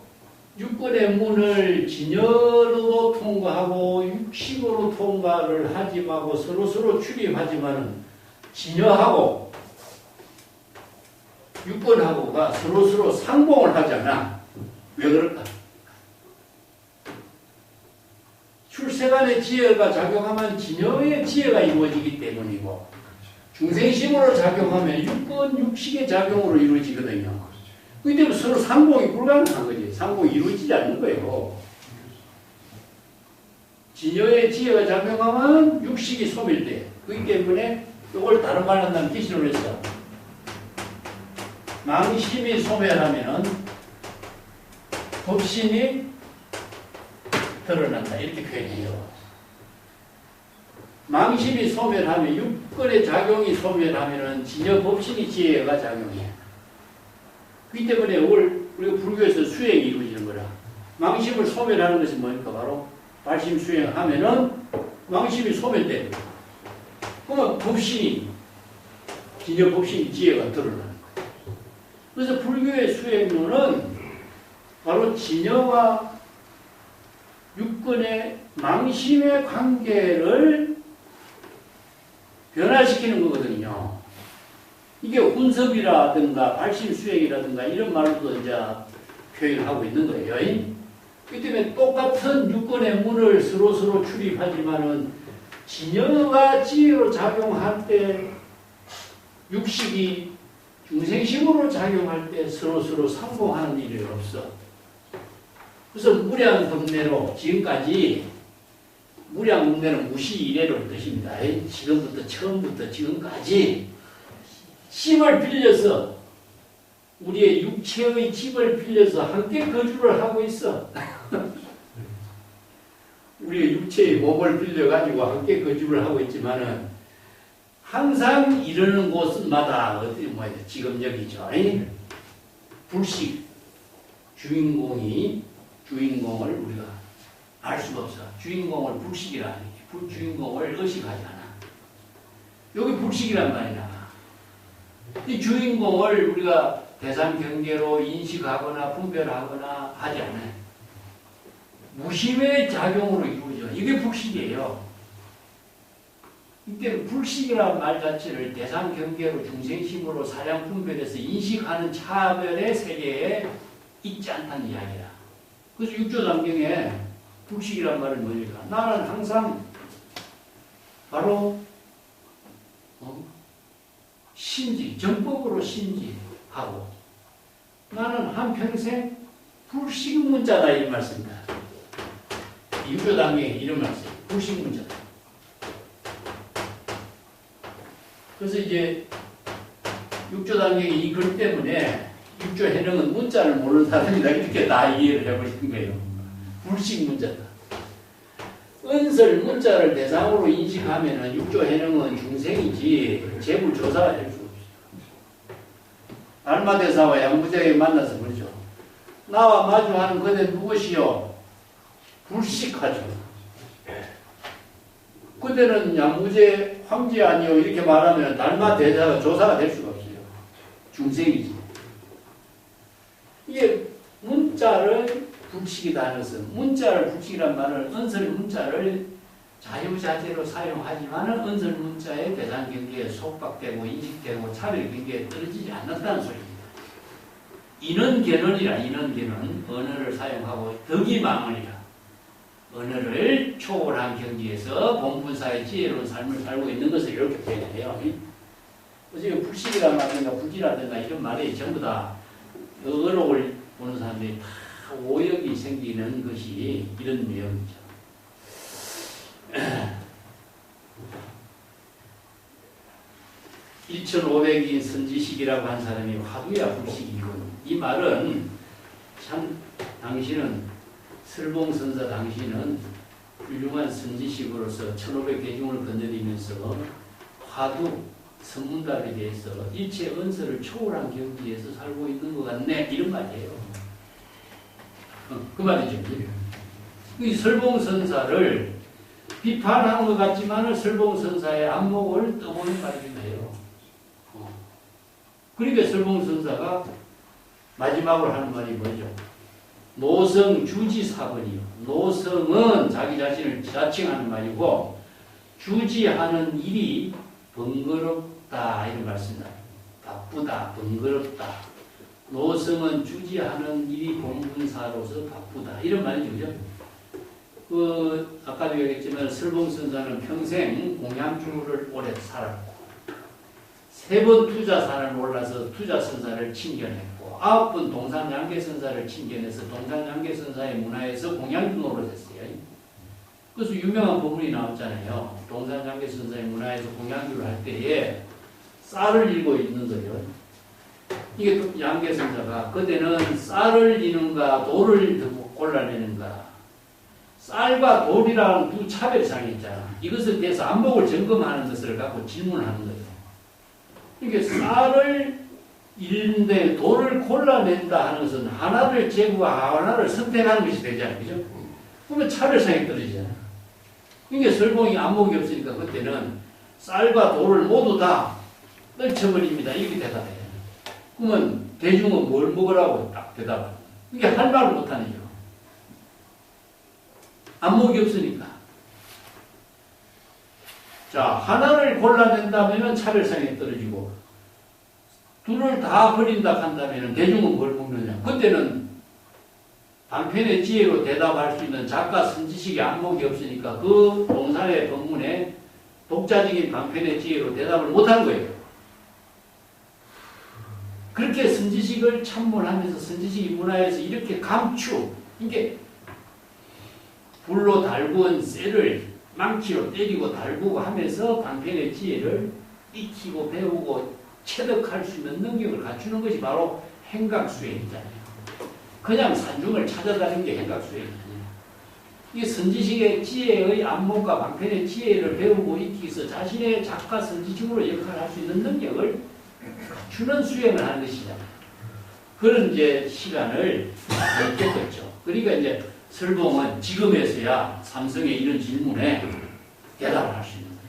A: 육권의 문을 진여로 통과하고 육식으로 통과를 하지 말고 서로 출입하지만은 진여하고 육권하고가 서로 상봉을 하잖아. 왜 그럴까? 출세간의 지혜가 작용하면 진여의 지혜가 이루어지기 때문이고 중생심으로 작용하면 육권, 육식의 작용으로 이루어지거든요. 그렇기 때문에 서로 상봉이 불가능한 거지. 상봉이 이루어지지 않는 거예요. 진여의 지혜가 작용하면 육식이 소멸돼. 그렇기 때문에 이걸 다른 말로 한다면 기시로 했어. 망심이 소멸하면 법신이 드러난다. 이렇게 표현해요. 망심이 소멸하면 육권의 작용이 소멸하면 진여 법신이 지혜가 작용해. 그렇기 때문에 우리가 불교에서 수행이 이루어지는 거라. 망심을 소멸하는 것이 뭐니까 바로 발심 수행하면은 망심이 소멸돼. 그러면 법신이 진여 법신이 지혜가 드러나는 거예요. 그래서 불교의 수행론은 바로 진여와 육군의 망심의 관계를 변화시키는 거거든요. 이게 운섭이라든가 발심수행이라든가 이런 말로도 이제 표현하고 있는 거예요. 그 때문에 똑같은 육군의 문을 서로 출입하지만은 진여가 지혜로 작용할 때 육식이 중생심으로 작용할 때 서로 상봉하는 일이 없어. 그래서 무량법내로 지금까지 무량법내는 무시 이래로 뜻입니다. 지금부터 처음부터 지금까지 집을 빌려서 우리의 육체의 집을 빌려서 함께 거주를 하고 있어. 우리의 육체의 몸을 빌려가지고 함께 거주를 하고 있지만은 항상 이러는 곳마다 어디 지금 여기죠. 불식 주인공을 우리가 알 수가 없어. 주인공을 불식이라는 게 주인공을 의식하지 않아. 여기 불식이란 말이 나와. 이 주인공을 우리가 대상 경계로 인식하거나 분별하거나 하지 않아요. 무심의 작용으로 이루어져. 이게 불식이에요. 이때 불식이라는 말 자체를 대상 경계로 중생심으로 사량 분별해서 인식하는 차별의 세계에 있지 않다는 이야기야. 그래서 육조단경에 불식이란 말은 뭐니까? 나는 항상 바로 신지, 정법으로 신지하고 나는 한평생 불식문자다 이런 말씀입니다. 육조단경에 이런 말씀, 불식문자다. 그래서 이제 육조단경이 이 글 때문에 육조해능은 문자를 모르는 사람이다 이렇게 다 이해를 해버린 거예요. 불식문자다. 은설 문자를 대상으로 인식하면은 육조해능은 중생이지 재불조사가 될 수가 없어요. 알마대사와 양부대에 만나서 그러죠. 나와 마주하는 그대 누구시오? 불식하죠. 그대는 양무제 황제 아니요 이렇게 말하면 달마 대사가 조사가 될 수가 없어요. 중생이지. 이게 문자를 불식이다 하는 것은 문자를 불식이란 말은 은설 문자를 자유자재로 사용하지만 은설 문자의 대상 경계에 속박되고 인식되고 차별 경계에 떨어지지 않는다는 소리입니다. 인언견언이라 인언견언 언어를 사용하고 덕이망언이라 언어를 초월한 경지에서 본분사의 지혜로운 삶을 살고 있는 것을 이렇게 표현해요. 지금 불식이란 말이나 불기라든가 이런 말이 전부 다 어록을 보는 사람들이 다 오역이 생기는 것이 이런 내용이죠. 1500인 선지식이라고 한 사람이 화두야 불식이군. 이 말은 참 당신은 설봉선사 당시는 훌륭한 선지식으로서 1500대중을 건너리면서 화두, 선문답에 대해서 일체 언서를 초월한 경지에서 살고 있는 것 같네 이런 말이에요. 그 말이죠. 이 설봉선사를 비판한 것 같지만 설봉선사의 안목을 떠보는 말이에요. 그러니까 설봉선사가 마지막으로 하는 말이 뭐죠? 노성 주지사번이요. 노성은 자기 자신을 자칭하는 말이고 주지하는 일이 번거롭다 이런 말씀입니다. 바쁘다, 번거롭다. 노성은 주지하는 일이 본분사로서 바쁘다 이런 말이죠. 그죠? 아까도 얘기했지만 설봉선사는 평생 공양주를 오래 살았고 3번 투자산을 올라서 투자선사를 침견했고 9번 동산양계선사를 침견해서 동산양계선사의 문화에서 공양주 노릇했어요. 그래서 유명한 법문이 나왔잖아요. 동산양계선사의 문화에서 공양주를 할 때에 쌀을 일고 있는 거죠. 이게 또 양계선사가 그때는 쌀을 이는가 돌을 골라내는가 쌀과 돌이라는 두 차별상이 있잖아. 이것에 대해서 안목을 점검하는 것을 갖고 질문하는 거예요. 이게 쌀을 잃는데 돌을 골라낸다 하는 것은 하나를 제거하고 하나를 선택하는 것이 되잖아요. 그죠? 그러면 차별상이 떨어지잖아요. 이게 설봉이 안목이 없으니까 그때는 쌀과 돌을 모두 다 떨쳐버립니다. 이렇게 대답해요. 그러면 대중은 뭘 먹으라고 딱 대답하는 이게 할 말을 못하네요. 안목이 없으니까. 자, 하나를 골라낸다면 차별성이 떨어지고, 둘을 다 버린다 한다면 대중은 뭘 먹느냐. 그때는 방편의 지혜로 대답할 수 있는 작가 선지식의 안목이 없으니까 그 동사의 본문에 독자적인 방편의 지혜로 대답을 못하는 거예요. 그렇게 선지식을 참모하면서 선지식이 문화에서 이렇게 감추, 이게 불로 달구은 쇠를 망치로 때리고 달구고 하면서 방편의 지혜를 익히고 배우고 체득할 수 있는 능력을 갖추는 것이 바로 행각수행이잖아요. 그냥 산중을 찾아다니는 게 행각수행이 아니에요. 이 선지식의 지혜의 안목과 방편의 지혜를 배우고 익히서 자신의 작가 선지식으로 역할을 할 수 있는 능력을 갖추는 수행을 하는 것이잖아요. 그런 이제 시간을 갖겠죠. 그러니까 이제 설봉은 지금에서야 삼성의 이런 질문에 대답을 할 수 있는 거예요.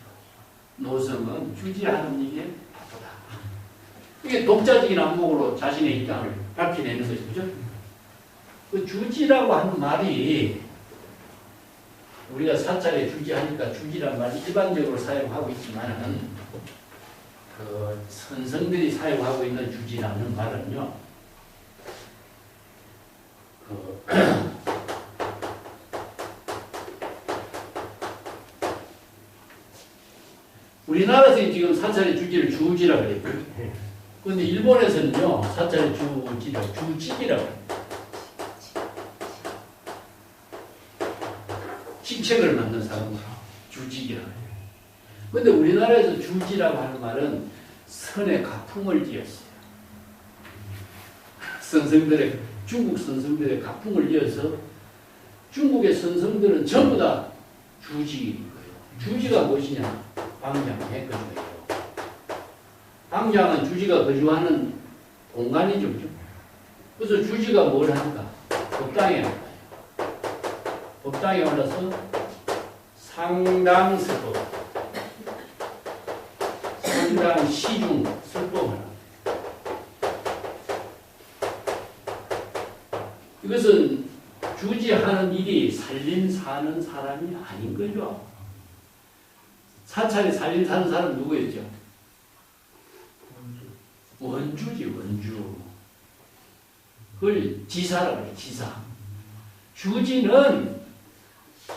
A: 노성은 주지하는 일에 바쁘다. 이게 독자적인 안목으로 자신의 입장을 밝혀내는 거죠. 그죠? 그 주지라고 하는 말이 우리가 사찰에 주지하니까 주지란 말이 일반적으로 사용하고 있지만은 그 선성들이 사용하고 있는 주지라는 말은요. 우리나라에서 지금 사찰의 주지를 주지라고 그래요. 그런데 일본에서는요, 사찰의 주지를 주직이라고 해요. 직책을 맡는 사람을 주직이라고 해요. 그런데 우리나라에서 주지라고 하는 말은 선의 가풍을 지었어요. 선성들의, 중국 선성들의 가풍을 이어서 중국의 선성들은 전부 다 주지인 거예요. 주지가 무엇이냐? 방장의 거주예요. 방장은 주지가 거주하는 공간이죠. 그래서 주지가 뭘 합니까? 법당에 올라요. 법당에 올라서 상당설법, 상당 시중 설법을 합니다. 이것은 주지하는 일이 살림 사는 사람이 아닌 거죠. 사찰에 살림 사는 사람 누구였죠? 원주지, 원주. 그걸 지사라고 해요, 지사. 주지는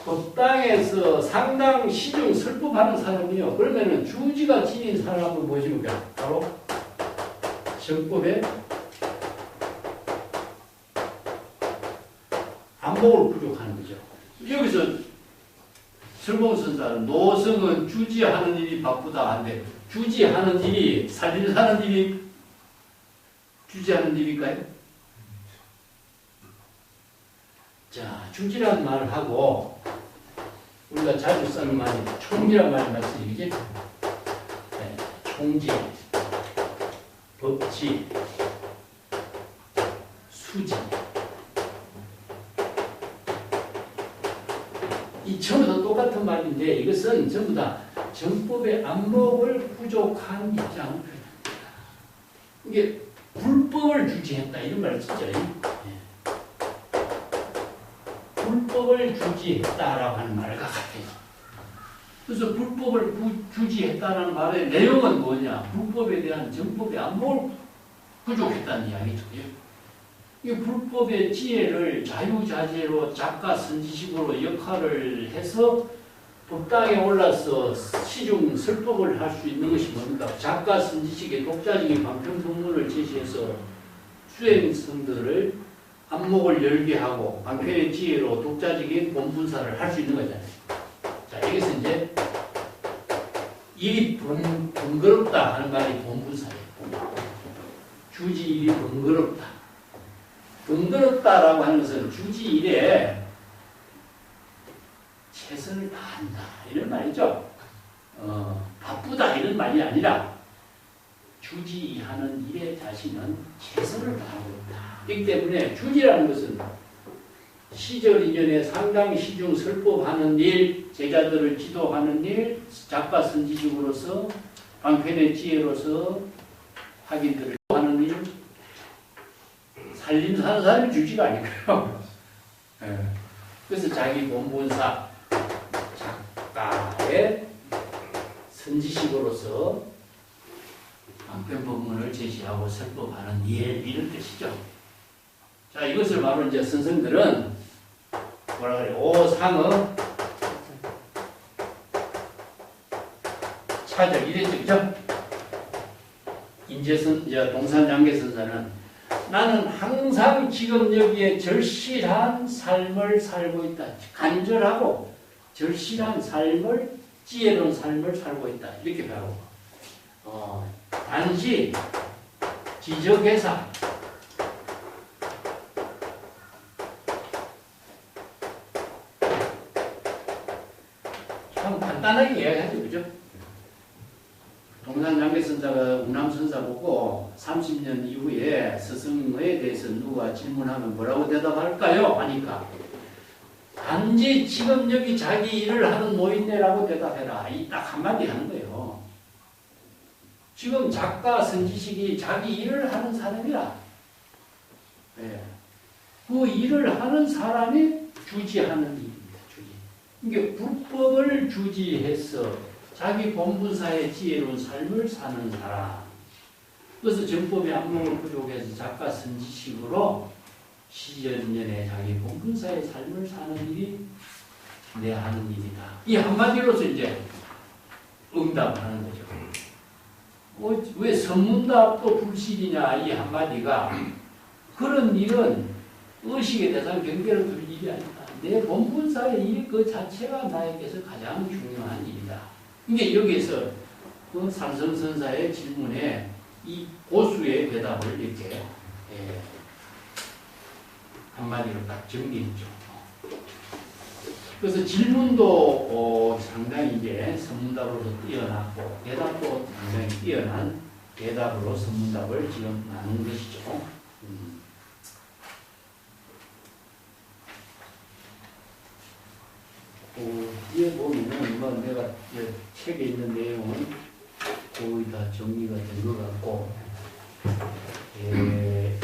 A: 법당에서 상당 시중 설법하는 사람이요. 그러면은 주지가 지닌 사람은 무엇입니까? 바로 정법의 안목을 부족하는 거죠. 여기서 설봉선사는 노성은 주지하는 일이 바쁘다 한데 주지하는 일이 살림 사는 일이 주지하는 일일까요? 자, 주지라는 말을 하고 우리가 자주 쓰는 말이 총지란 말이 말씀이지. 네, 총지, 법지, 수지. 이 전부 다 똑같은 말인데 이것은 전부 다 정법의 안목을 부족한 입장을 표현합니다. 이게 불법을 주지했다 이런 말을 쓰죠. 불법을 주지했다라고 하는 말과 같아요. 그래서 불법을 주지했다라는 말의 내용은 뭐냐? 불법에 대한 정법의 안목을 부족했다는 이야기죠. 이 불법의 지혜를 자유자재로 작가 선지식으로 역할을 해서 법당에 올라서 시중 설법을 할 수 있는 것이 뭡니까? 작가 선지식의 독자적인 방편 본문을 제시해서 수행성들을 안목을 열게 하고 방편의 지혜로 독자적인 본분사를 할 수 있는 거잖아요. 자, 여기서 이제 일이 번거롭다 하는 말이 본분사예요. 주지 일이 번거롭다. 번거롭다라고 하는 것은 주지 일에 최선을 다한다 이런 말이죠. 바쁘다 이런 말이 아니라 주지하는 일에 자신은 최선을 다하고 있다. 그렇기 때문에 주지라는 것은 시절 이전에 상당 시중 설법하는 일, 제자들을 지도하는 일, 작가 선지식으로서 방편의 지혜로서 학인들을 하는 일, 살림 사는 사람이 주지가 아니고요. 네. 그래서 자기 본분사 작가의 선지식으로서 방편 법문을 제시하고 설법하는 이런 뜻이죠. 자, 이것을 바로 이제 선생들은 뭐라 그래요? 오상의 차절 이랬죠, 그죠? 이제 동산장계선사는 나는 항상 지금 여기에 절실한 삶을 살고 있다. 간절하고 절실한 삶을, 지혜로운 삶을 살고 있다. 이렇게 배우고. 단지 지적해서 참 간단하게 이야기하죠, 그죠? 동산장계선사가 우남선사 보고 30년 이후에 스승에 대해서 누가 질문하면 뭐라고 대답할까요? 하니까 단지 지금 여기 자기 일을 하는 노인네라고 대답해라. 이 딱 한마디 하는 거예요. 지금 작가 선지식이 자기 일을 하는 사람이라. 네. 그 일을 하는 사람이 주지하는 일입니다. 주지. 이게 불법을 주지해서 자기 본분사의 지혜로운 삶을 사는 사람. 그래서 정법의 안목을 부족해서 작가 선지식으로 시전년에 자기 본분사의 삶을 사는 일이 내 하는 일이다. 이 한마디로서 이제 응답하는 거죠. 왜 선문답도 불실이냐 이 한마디가 그런 일은 의식의 대상 경계를 둘 일이 아니다. 내 본분사의 일 그 자체가 나에게서 가장 중요한 일이다. 이게 여기에서 그 삼성선사의 질문에 이 고수의 대답을 이렇게 한마디로 딱 정리했죠. 그래서 질문도 상당히 이제 선문답으로서 뛰어났고 대답도 상당히 뛰어난 대답으로 선문답을 지금 나눈 것이죠. 뒤에 보면은 뭐 내가 책에 있는 내용은 거의 다 정리가 된 것 같고 오늘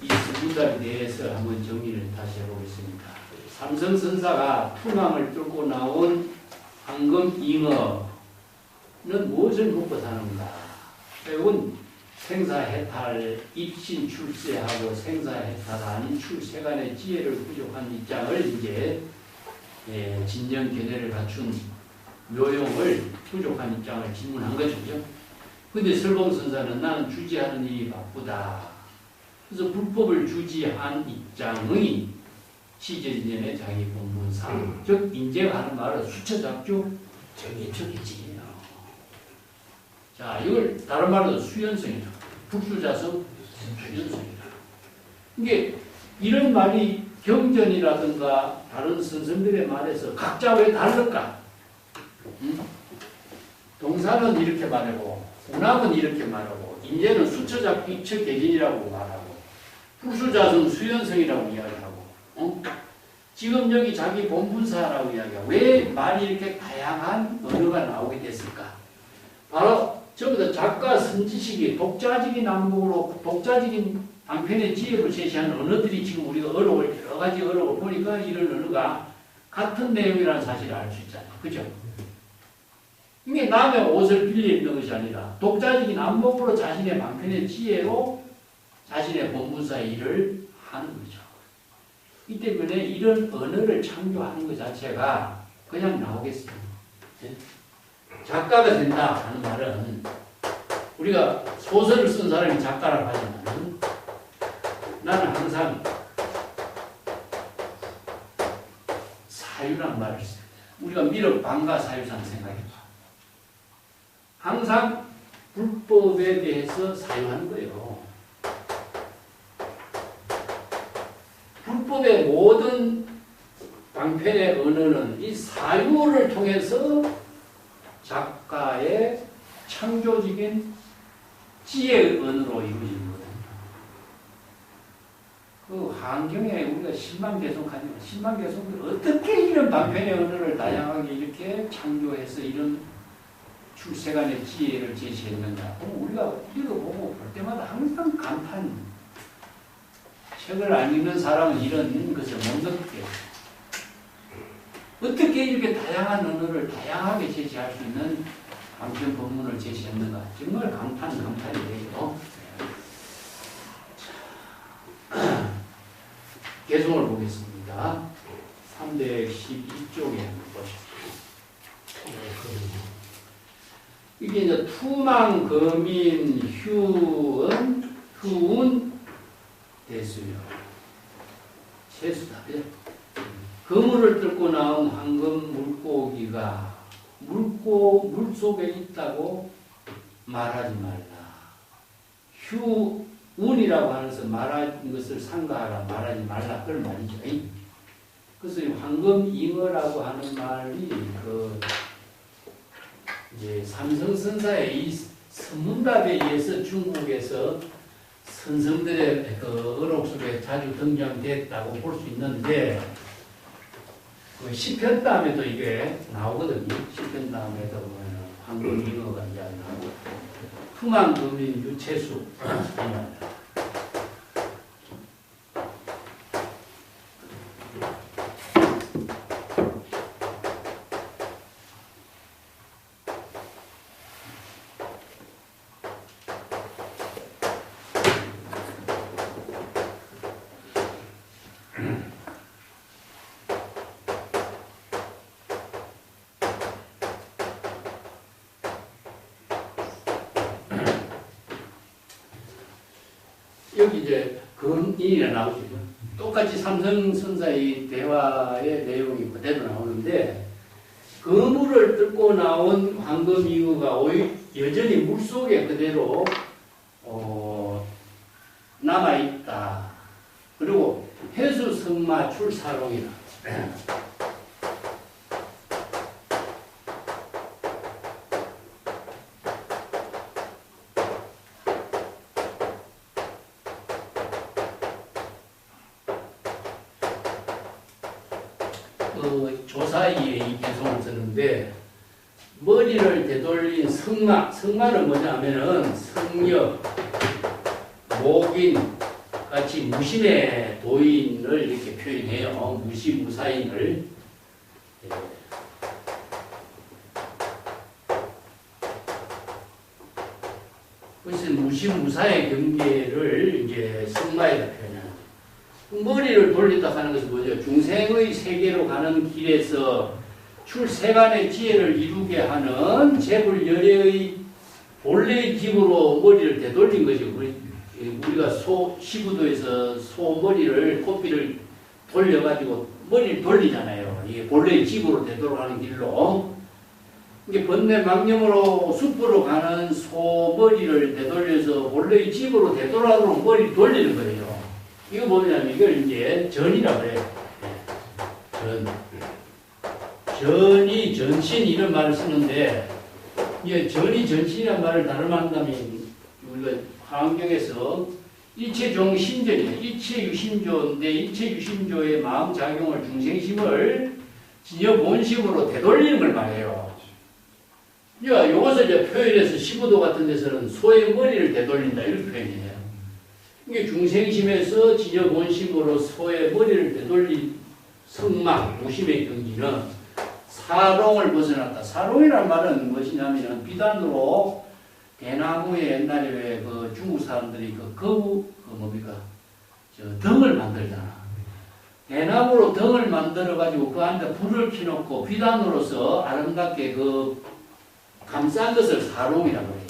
A: 이 선문답에 대해서 한번 정리를 다시 해보겠습니다. 삼성선사가 투망을 뚫고 나온 황금잉어는 무엇을 먹고 사는가? 결국은 생사해탈, 입신 출세하고 생사해탈한 출세간의 지혜를 부족한 입장을 이제 진정 견해를 갖춘 묘용을 부족한 입장을 질문한 거죠. 그런데 설공선사는 나는 주지하는 일이 바쁘다. 그래서 불법을 주지한 입장의 시절인연의 자기 본분상, 즉 인재하는 말은 수처작주 정의적이지. 자, 이걸 다른 말로 수연성이다. 북수자성 수연성이다. 이게 이런 말이 경전이라든가 다른 선생들의 말에서 각자 왜 다를까? 동사는 이렇게 말하고 운합은 이렇게 말하고 인재는 수처작주 입처개진이라고 말하고 북수자성 수연성이라고 이야기하고 지금 여기 자기 본분사라고 이야기하고 왜 말이 이렇게 다양한 언어가 나오게 됐을까? 바로 전부 다 작가 선지식이 독자적인 안목으로 독자적인 방편의 지혜로 제시하는 언어들이 지금 우리가 여러 가지 어록을 보니까 이런 언어가 같은 내용이라는 사실을 알 수 있잖아요. 그죠? 이게 남의 옷을 빌려 입는 것이 아니라 독자적인 안목으로 자신의 방편의 지혜로 자신의 본분사의 일을 하는 거죠. 이 때문에 이런 언어를 창조하는 것 자체가 그냥 나오겠어요. 작가가 된다 하는 말은 우리가 소설을 쓴 사람이 작가라고 하지만 나는 항상 사유란 말을 써요. 우리가 미륵 방가 사유상 생각해봐. 항상 불법에 대해서 사유하는 거예요. 불법의 모든 방편의 언어는 이 사유를 통해서 작가의 창조적인 지혜의 언어로 이루어지는 거거든요. 그 환경에 우리가 신망계송하지만 신망계송이 어떻게 이런 방편의 언어를 다양하게 이렇게 창조해서 이런 출세간의 지혜를 제시했는가? 우리가 읽어보고 볼 때마다 항상 감탄. 책을 안 읽는 사람은 이런 것을 못 느껴요. 어떻게 이렇게 다양한 언어를 다양하게 제시할 수 있는 방편 법문을 제시했는가. 정말 감탄이에요. 개송을 보겠습니다. 312쪽에 한번 보십시오. 이게 이제 투망, 거민, 휴운, 대수요. 세수다. 그죠? 그물을 뚫고 나온 황금 물고기가 물 속에 있다고 말하지 말라. 휴운이라고 하는 것을 말하는 것을 상가하라, 말하지 말라. 그런 말이죠. 그래서 황금 잉어라고 하는 말이 이제 삼성선사의 이 선문답에 의해서 중국에서 선성들의 어록 속에 자주 등장됐다고 볼 수 있는데, 그 시편 다음에도 이게 나오거든요. 시편 다음에도 보면 황금 잉어가 이제 나오고, 투망, 거민, 유채수 여기 이제 근인이라 나오죠. 똑같이 삼성선사의 대화의 내용이 그대로 나오는데, 그물을 뚫고 나온 황금잉어가 여전히 물속에 그대로 남아있다. 그리고 해수성마 출사롱이라. 조사이에 이 개송을 쓰는데, 머리를 되돌린 성마는 뭐냐면은 성역, 목인 같이 무심의 도인을 이렇게 표현해요. 무시무사인을. 그래서 무시무사의 경계를 이제 성마에다 표현해요. 머리를 돌린다 하는 것은 뭐죠? 중생의 세계로 가는 길에서 출세간의 지혜를 이루게 하는 재불열애의 본래의 집으로 머리를 되돌린 거죠. 우리가 시구도에서 소 머리를, 코피를 돌려가지고 머리를 돌리잖아요. 이게 본래의 집으로 되돌아가는 길로. 이게 번뇌 망념으로 숲으로 가는 소 머리를 되돌려서 본래의 집으로 되돌아가도록 머리를 돌리는 거예요. 이거 뭐냐면 이걸 이제 전이라고 그래요. 전이 전신 이런 말을 쓰는데, 이게 전이 전신이라는 말을 다름한다면 우리가 화엄경에서 일체종신전이에요. 일체유심조인데, 일체유심조의 마음작용을 중생심을 진여본심으로 되돌리는 걸 말해요. 그러니까 이것을 이제 표현해서 시부도 같은 데서는 소의 머리를 되돌린다 이렇게 표현해요. 이게 중생심에서 진여본심으로 소의 머리를 되돌린 성막, 무심의 경지는 사롱을 벗어났다. 사롱이라는 말은 무엇이냐면 비단으로 대나무에 옛날에 왜 그 중국 사람들이 등을 만들잖아. 대나무로 등을 만들어가지고 그 안에 불을 켜놓고 비단으로서 아름답게 감싼 것을 사롱이라고 해요.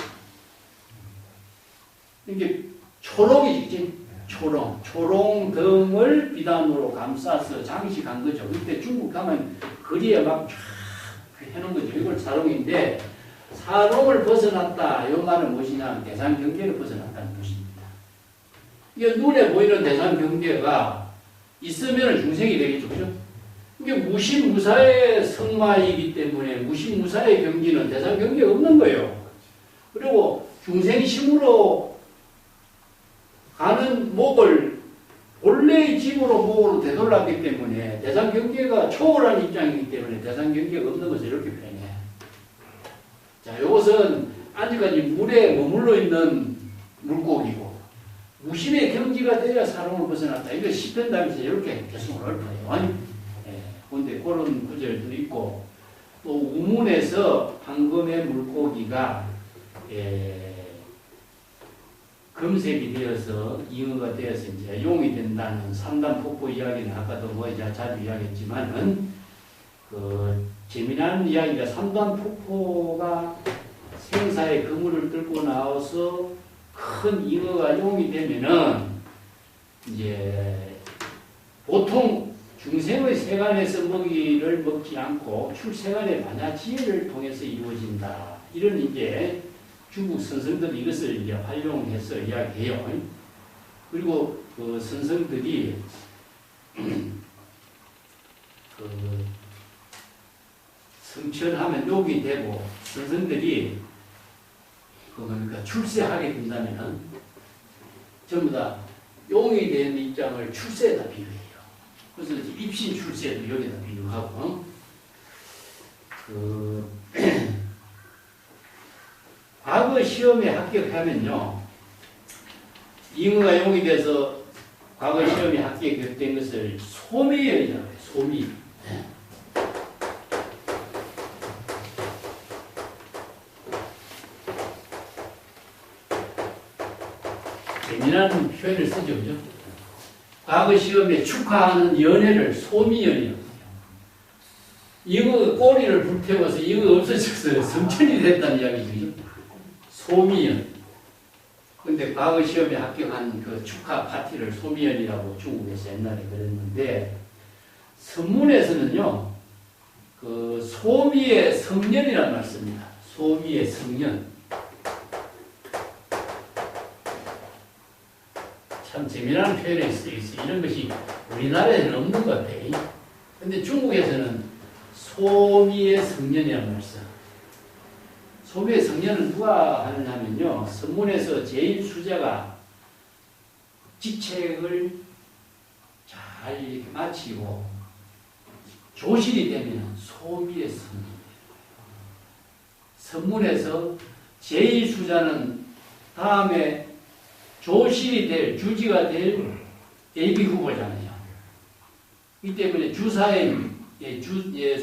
A: 이게 초롱이지, 초롱 등을 비단으로 감싸서 장식한 거죠. 그때 중국 가면 거리에 막 쫙 해놓은 거죠. 이걸 사롱인데, 사롱을 벗어났다. 이 말은 무엇이냐? 대상 경계를 벗어났다는 뜻입니다. 이게 눈에 보이는 대상 경계가 있으면 중생이 되겠죠. 그죠? 이게 무심무사의 성마이기 때문에 무심무사의 경지는 대상 경계가 없는 거예요. 그리고 중생심으로 가는 목을 본래의 집으로 목으로 되돌랐기 때문에 대상 경계가 초월한 입장이기 때문에 대상 경계가 없는 것을 이렇게 표현해. 자, 이것은 아직까지 물에 머물러 있는 물고기고, 무심의 경지가 돼야 사롱을 벗어났다. 이거 시편담에서 이렇게 개성을 읊어요. 가운데 그런 구절도 있고 또 우문에서 황금의 물고기가 금색이 되어서 잉어가 되어서 이제 용이 된다는 삼단폭포 이야기는 아까도 뭐 이제 자주 이야기했지만은 그 재미난 이야기가 삼단폭포가 생사의 그물을 뚫고 나와서 큰 잉어가 용이 되면은 이제 보통 중생의 세간에서 먹이를 먹지 않고 출세간의 만야지혜를 통해서 이루어진다. 이런 이제 중국 선성들이 이것을 이제 활용해서 이야기해요. 그리고 그 선성들이 그 성천하면 욕이 되고 선성들이 그 뭡니까 출세하게 된다면 전부 다 용이 된 입장을 출세에다 비유해요. 그래서 입신 출세도 여기다 비유하고 그 과거 시험에 합격하면요 잉어가 용이 돼서 과거 시험에 합격된 것을 소미열이라고 해요. 소미. 재미난 표현을 쓰죠, 그죠? 과거 시험에 축하하는 연애를 소미연이라고 해요. 잉어가 꼬리를 불태워서 잉어가 없어져서 성천이 됐다는 이야기죠. 소미연. 근데 과거 시험에 합격한 그 축하 파티를 소미연이라고 중국에서 옛날에 그랬는데 선문에서는요, 그 소미의 성년이라는 말 씁니다. 소미의 성년. 참 재미난 표현이 있어요. 이런 것이 우리나라에는 없는 것 같아요. 근데 중국에서는 소미의 성년이라는 말 써. 소미의 성년은 누가 하느냐면요. 선문에서 제일 수자가 직책을 잘 이렇게 마치고 조실이 되면 소미의 성년이에요. 선문에서 제일 수자는 다음에 조실이 될, 주지가 될 예비 후보잖아요. 이 때문에 주사의,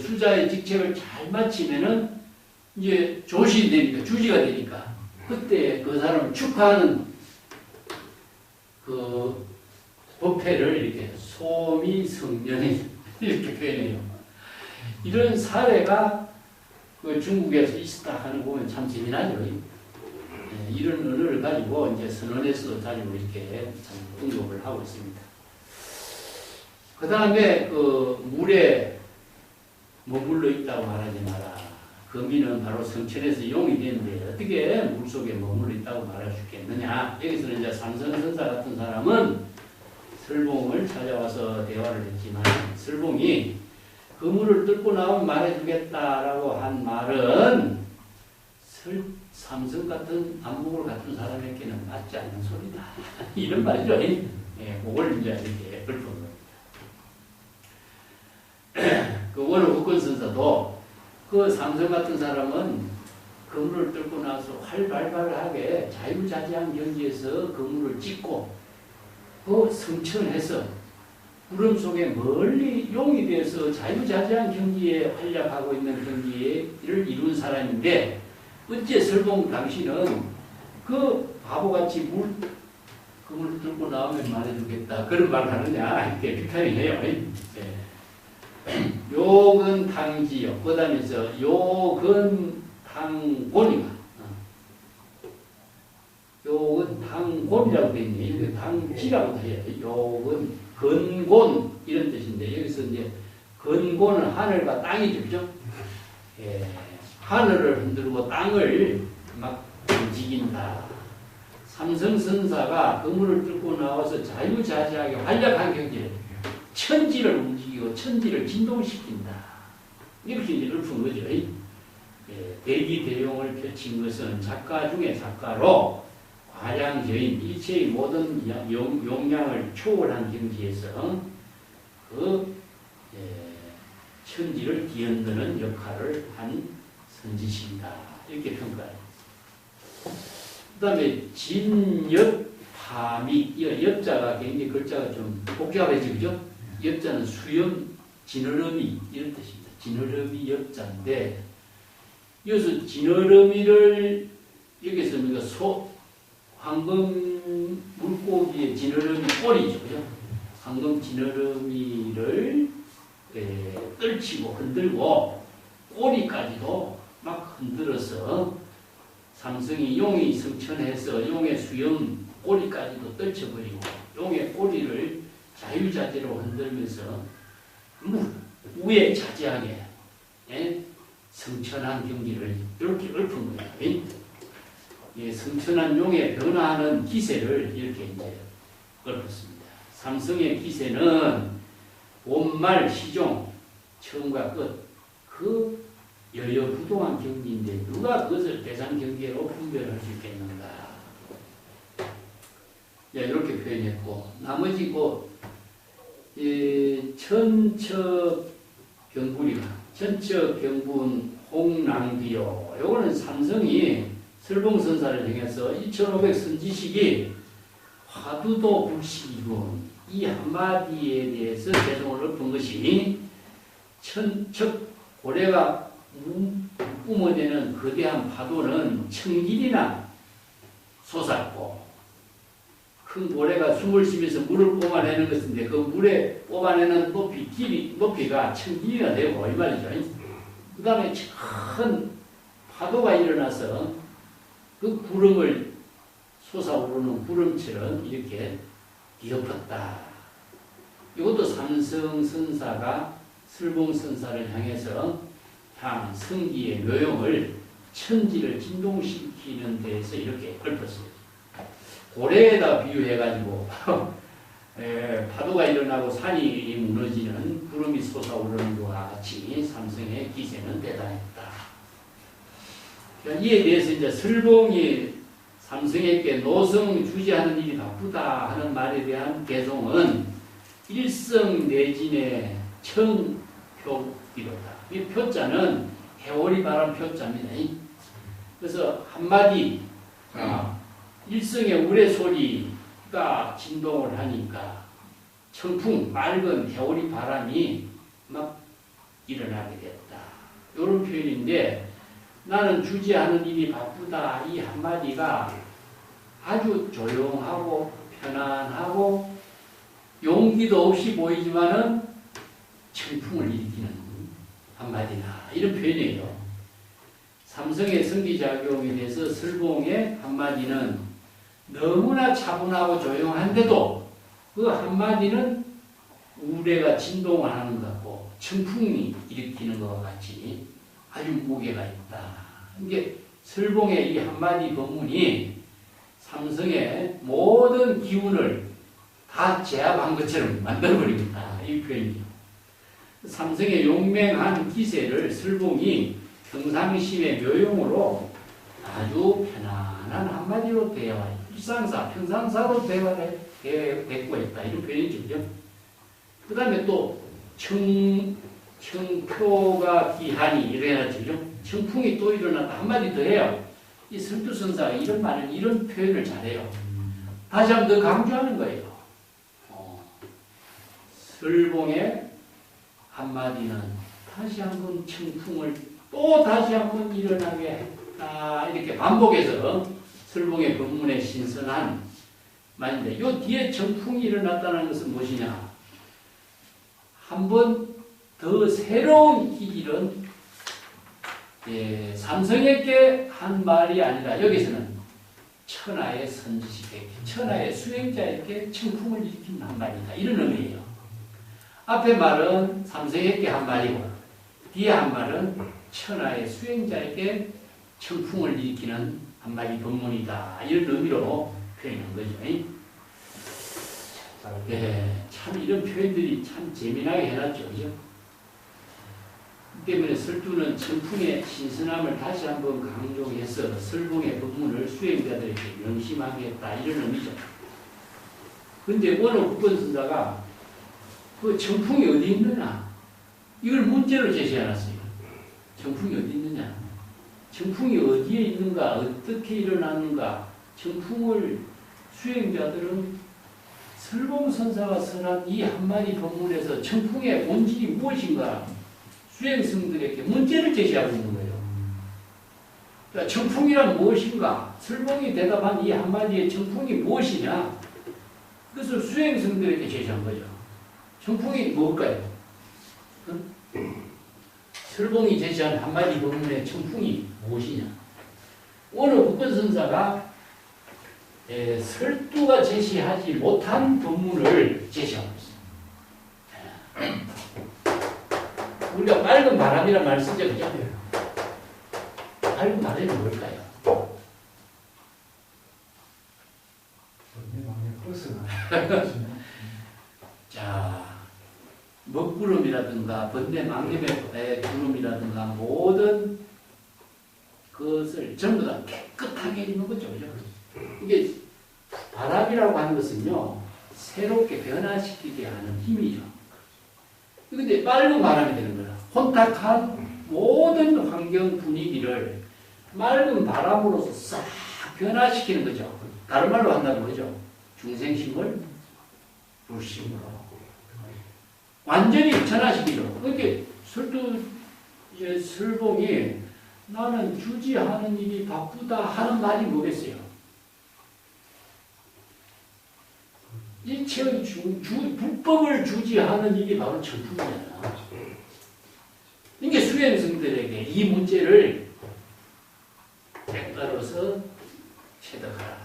A: 수자의 직책을 잘 마치면은 이제 조실이 되니까, 주지가 되니까, 그때 그 사람을 축하하는 그 법회를 이렇게 소미성년이 이렇게 표현해요. 이런 사례가 그 중국에서 있었다 하는 거 보면 참 재미나죠. 이런 언어를 가지고 이제 선언에서도 가지고 이렇게 참 응용을 하고 있습니다. 그 다음에 그 물에 머물러 있다고 말하지 마라. 거미는 바로 성천에서 용이 되는데 어떻게 물속에 머물러 있다고 말할 수 있겠느냐. 여기서는 이제 삼성선사 같은 사람은 설봉을 찾아와서 대화를 했지만 설봉이 그물을 뚫고 나오면 말해주겠다라고 한 말은 삼성 같은 안목을 갖춘 사람에게는 맞지 않는 소리다. 이런 말이죠. 예, 그걸 이제 이렇게 읊은 겁니다. 그 원호 국건선사도 그 삼성 같은 사람은 그물을 뚫고 나서 활발하게 자유자재한 경지에서 그물을 찍고 그 성천해서 구름 속에 멀리 용이 되어서 자유자재한 경지에 활약하고 있는 경지를 이룬 사람인데 어째 설봉 당신은 그 바보같이 그물 뚫고 나오면 말해주겠다 그런 말 하느냐 이렇게 비판을 해요. 요근 당지요. 그 다음에서 요근 당곤이가 요근 당곤이라고 되어 있네. 이렇게 당지라고 해요. 요근 근곤 이런 뜻인데 여기서 이제 근곤은 하늘과 땅이죠, 그죠? 예. 하늘을 흔들고 땅을 막 움직인다. 삼성선사가 그물을 뚫고 나와서 자유자재하게 활약한 경지에 천지를 움직이고 천지를 진동시킨다. 이렇게 이제 읊은 거죠. 예, 대기대용을 펼친 것은 작가 중에 작가로 과량저인 일체의 모든 용량을 초월한 경지에서 그 천지를 뒤흔드는 역할을 한 선지식이다. 이렇게 평가해요. 그 다음에 진엽, 파미, 이 엽자가 굉장히 글자가 좀 복잡해지죠. 엽자는 수염, 지느러미 이런 뜻입니다. 지느러미 역자인데 여기서 지느러미를 여기서 우리가 황금 물고기의 지느러미 꼬리죠. 그죠? 황금 지느러미를 떨치고 흔들고 꼬리까지도 막 흔들어서 삼성이 용이 성천해서 용의 수염 꼬리까지도 떨쳐버리고 용의 꼬리를 자유자재로 흔들면서 우애자재하게 성천한 경기를 이렇게 읊은 거예요. 예, 성천한 용의 변화하는 기세를 이렇게 이제 읊었습니다. 삼성의 기세는 봄말 시종 처음과 끝 그 여여부동한 경기인데 누가 그것을 대상 경계로 분별할 수 있겠는가? 예, 이렇게 표현했고 나머지 천척 경분이가 천척 경분 홍랑비요. 요거는 삼성이 설봉선사를 행해서 2500 선지식이 화두도 불식이군 이 한마디에 대해서 개성을 읊은 것이 천척 고래가 뿜어내는 거대한 파도는 천길이나 솟았고 큰 고래가 숨을 쉬면서 물을 뽑아내는 것인데 그 물에 뽑아내는 높이가 천길이나 되고 이 말이죠. 그 다음에 큰 파도가 일어나서 그 구름을 솟아오르는 구름처럼 이렇게 뒤엎었다. 이것도 삼성선사가 설봉선사를 향해서 성기의 묘용을 천지를 진동시키는 데에서 이렇게 읊었어요. 고래에다 비유해가지고 파도가 일어나고 산이 무너지는 구름이 솟아오르는 것과 같이 삼성의 기세는 대단했다. 이에 대해서 이제 설봉이 삼성에게 노성 주지하는 일이 바쁘다 하는 말에 대한 개송은 일성내진의 청표이로다. 이 표자는 해오리 바람 표자입니다. 그래서 한마디 일성의 우레소리가 진동을 하니까 청풍 맑은 해오리 바람이 막 일어나게 됐다. 이런 표현인데 나는 주지하는 일이 바쁘다. 이 한마디가 아주 조용하고 편안하고 용기도 없이 보이지만은 청풍을 일으키는 한마디다. 이런 표현이에요. 삼성의 성기작용에 대해서 설봉의 한마디는 너무나 차분하고 조용한데도 그 한마디는 우레가 진동을 하는 것 같고 청풍이 일으키는 것과 같이 아주 무게가 있다. 이게 설봉의 이 한마디 법문이 삼성의 모든 기운을 다 제압한 것처럼 만들어버립니다. 이 표현이요. 삼성의 용맹한 기세를 설봉이 평상심의 묘용으로 아주 편안한 한마디로 대화해. 일상사, 평상사로 대화를 대꾸했다. 이런 표현이죠. 그 다음에 또 청표가 기하니 이래야죠. 청풍이 또 일어났다. 한마디 더 해요. 이 설두선사가 이런 말을, 이런 표현을 잘해요. 다시 한 번 더 강조하는 거예요. 설봉의 한마디는 다시 한번 청풍을 또 다시 한번 일어나게 했다. 이렇게 반복해서 설봉의 법문의 신선한 말인데, 요 뒤에 청풍이 일어났다는 것은 무엇이냐? 한 번 더 새로운 기질은 삼성에게 한 말이 아니라 여기서는 천하의 선지식에게, 천하의 수행자에게 청풍을 일으키는 한 말이다. 이런 의미예요. 앞에 말은 삼성에게 한 말이고 뒤에 한 말은 천하의 수행자에게 청풍을 일으키는 한마디 법문이다. 이런 의미로 표현한 거죠. 참 이런 표현들이 참 재미나게 해놨죠. 그죠? 그 때문에 설두는 청풍의 신선함을 다시 한번 강조해서 설봉의 법문을 수행자들에게 명심하게 했다. 이런 의미죠. 근데 오늘 국본선사가 그 청풍이 어디 있느냐? 이걸 문제로 제시해놨어요. 청풍이 어디 있느냐? 청풍이 어디에 있는가? 어떻게 일어나는가? 청풍을 수행자들은 설봉선사가 선한 이 한마디 본문에서 청풍의 본질이 무엇인가 수행승들에게 문제를 제시하고 있는 거예요. 그러니까 청풍이란 무엇인가? 설봉이 대답한 이 한마디의 청풍이 무엇이냐? 그것을 수행승들에게 제시한 거죠. 청풍이 뭘까요? 설봉이 제시한 한마디 본문의 청풍이 무엇이냐? 오늘 국권선사가 설두가 제시하지 못한 본문을 제시하고 있습니다. 우리가 맑은 바람이란 말 쓰죠, 그죠? 맑은 바람이 뭘까요? 자, 먹구름이라든가 번뇌 망림의 구름이라든가 모든 그것을 전부 다 깨끗하게 입는 거죠, 그죠? 이게 바람이라고 하는 것은요, 새롭게 변화시키게 하는 힘이죠. 근데 맑은 바람이 되는 거야. 혼탁한 모든 환경 분위기를 맑은 바람으로서 싹 변화시키는 거죠. 다른 말로 한다면 뭐죠? 중생심을 불심으로 완전히 전화시키죠. 그렇게 설봉이 나는 주지하는 일이 바쁘다 하는 말이 뭐겠어요? 일체의 불법을 주지하는 일이 바로 청풍이잖아. 이게 수행승들에게 이 문제를 깨달아서 체득하라.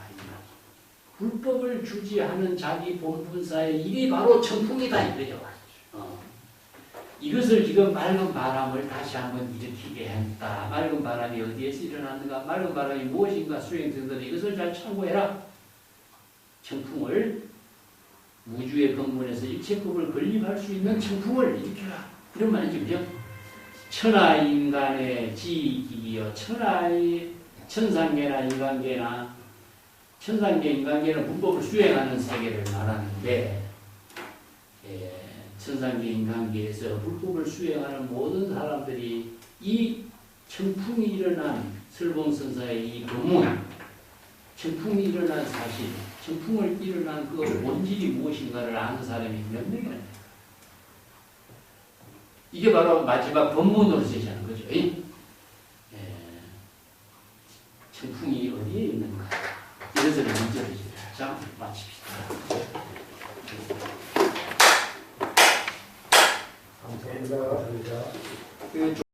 A: 불법을 주지하는 자기 본분사의 일이 바로 청풍이다 이거죠. 이것을 지금 맑은 바람을 다시 한번 일으키게 했다. 맑은 바람이 어디에서 일어났는가? 맑은 바람이 무엇인가? 수행승들은 이것을 잘 참고해라. 청풍을 우주의 근본에서 일체법을 건립할 수 있는 청풍을 일으켜라. 이런 말이죠. 그죠? 천하인간의 지기이여 천하의 천상계나 인간계나 천상계 인간계는 불법을 수행하는 세계를 말하는데 천상계 인간계에서 불법을 수행하는 모든 사람들이 이 청풍이 일어난 설봉선사의 이 본문 청풍이 일어난 사실 청풍을 일어난 그 본질이 무엇인가를 아는 사람이 몇 명이나 돼요. 이게 바로 마지막 본문으로 제시하는 거죠. 청풍이 어디에 있는가? 이것을 문제를 자, 마칩시다.
B: 감사합니다.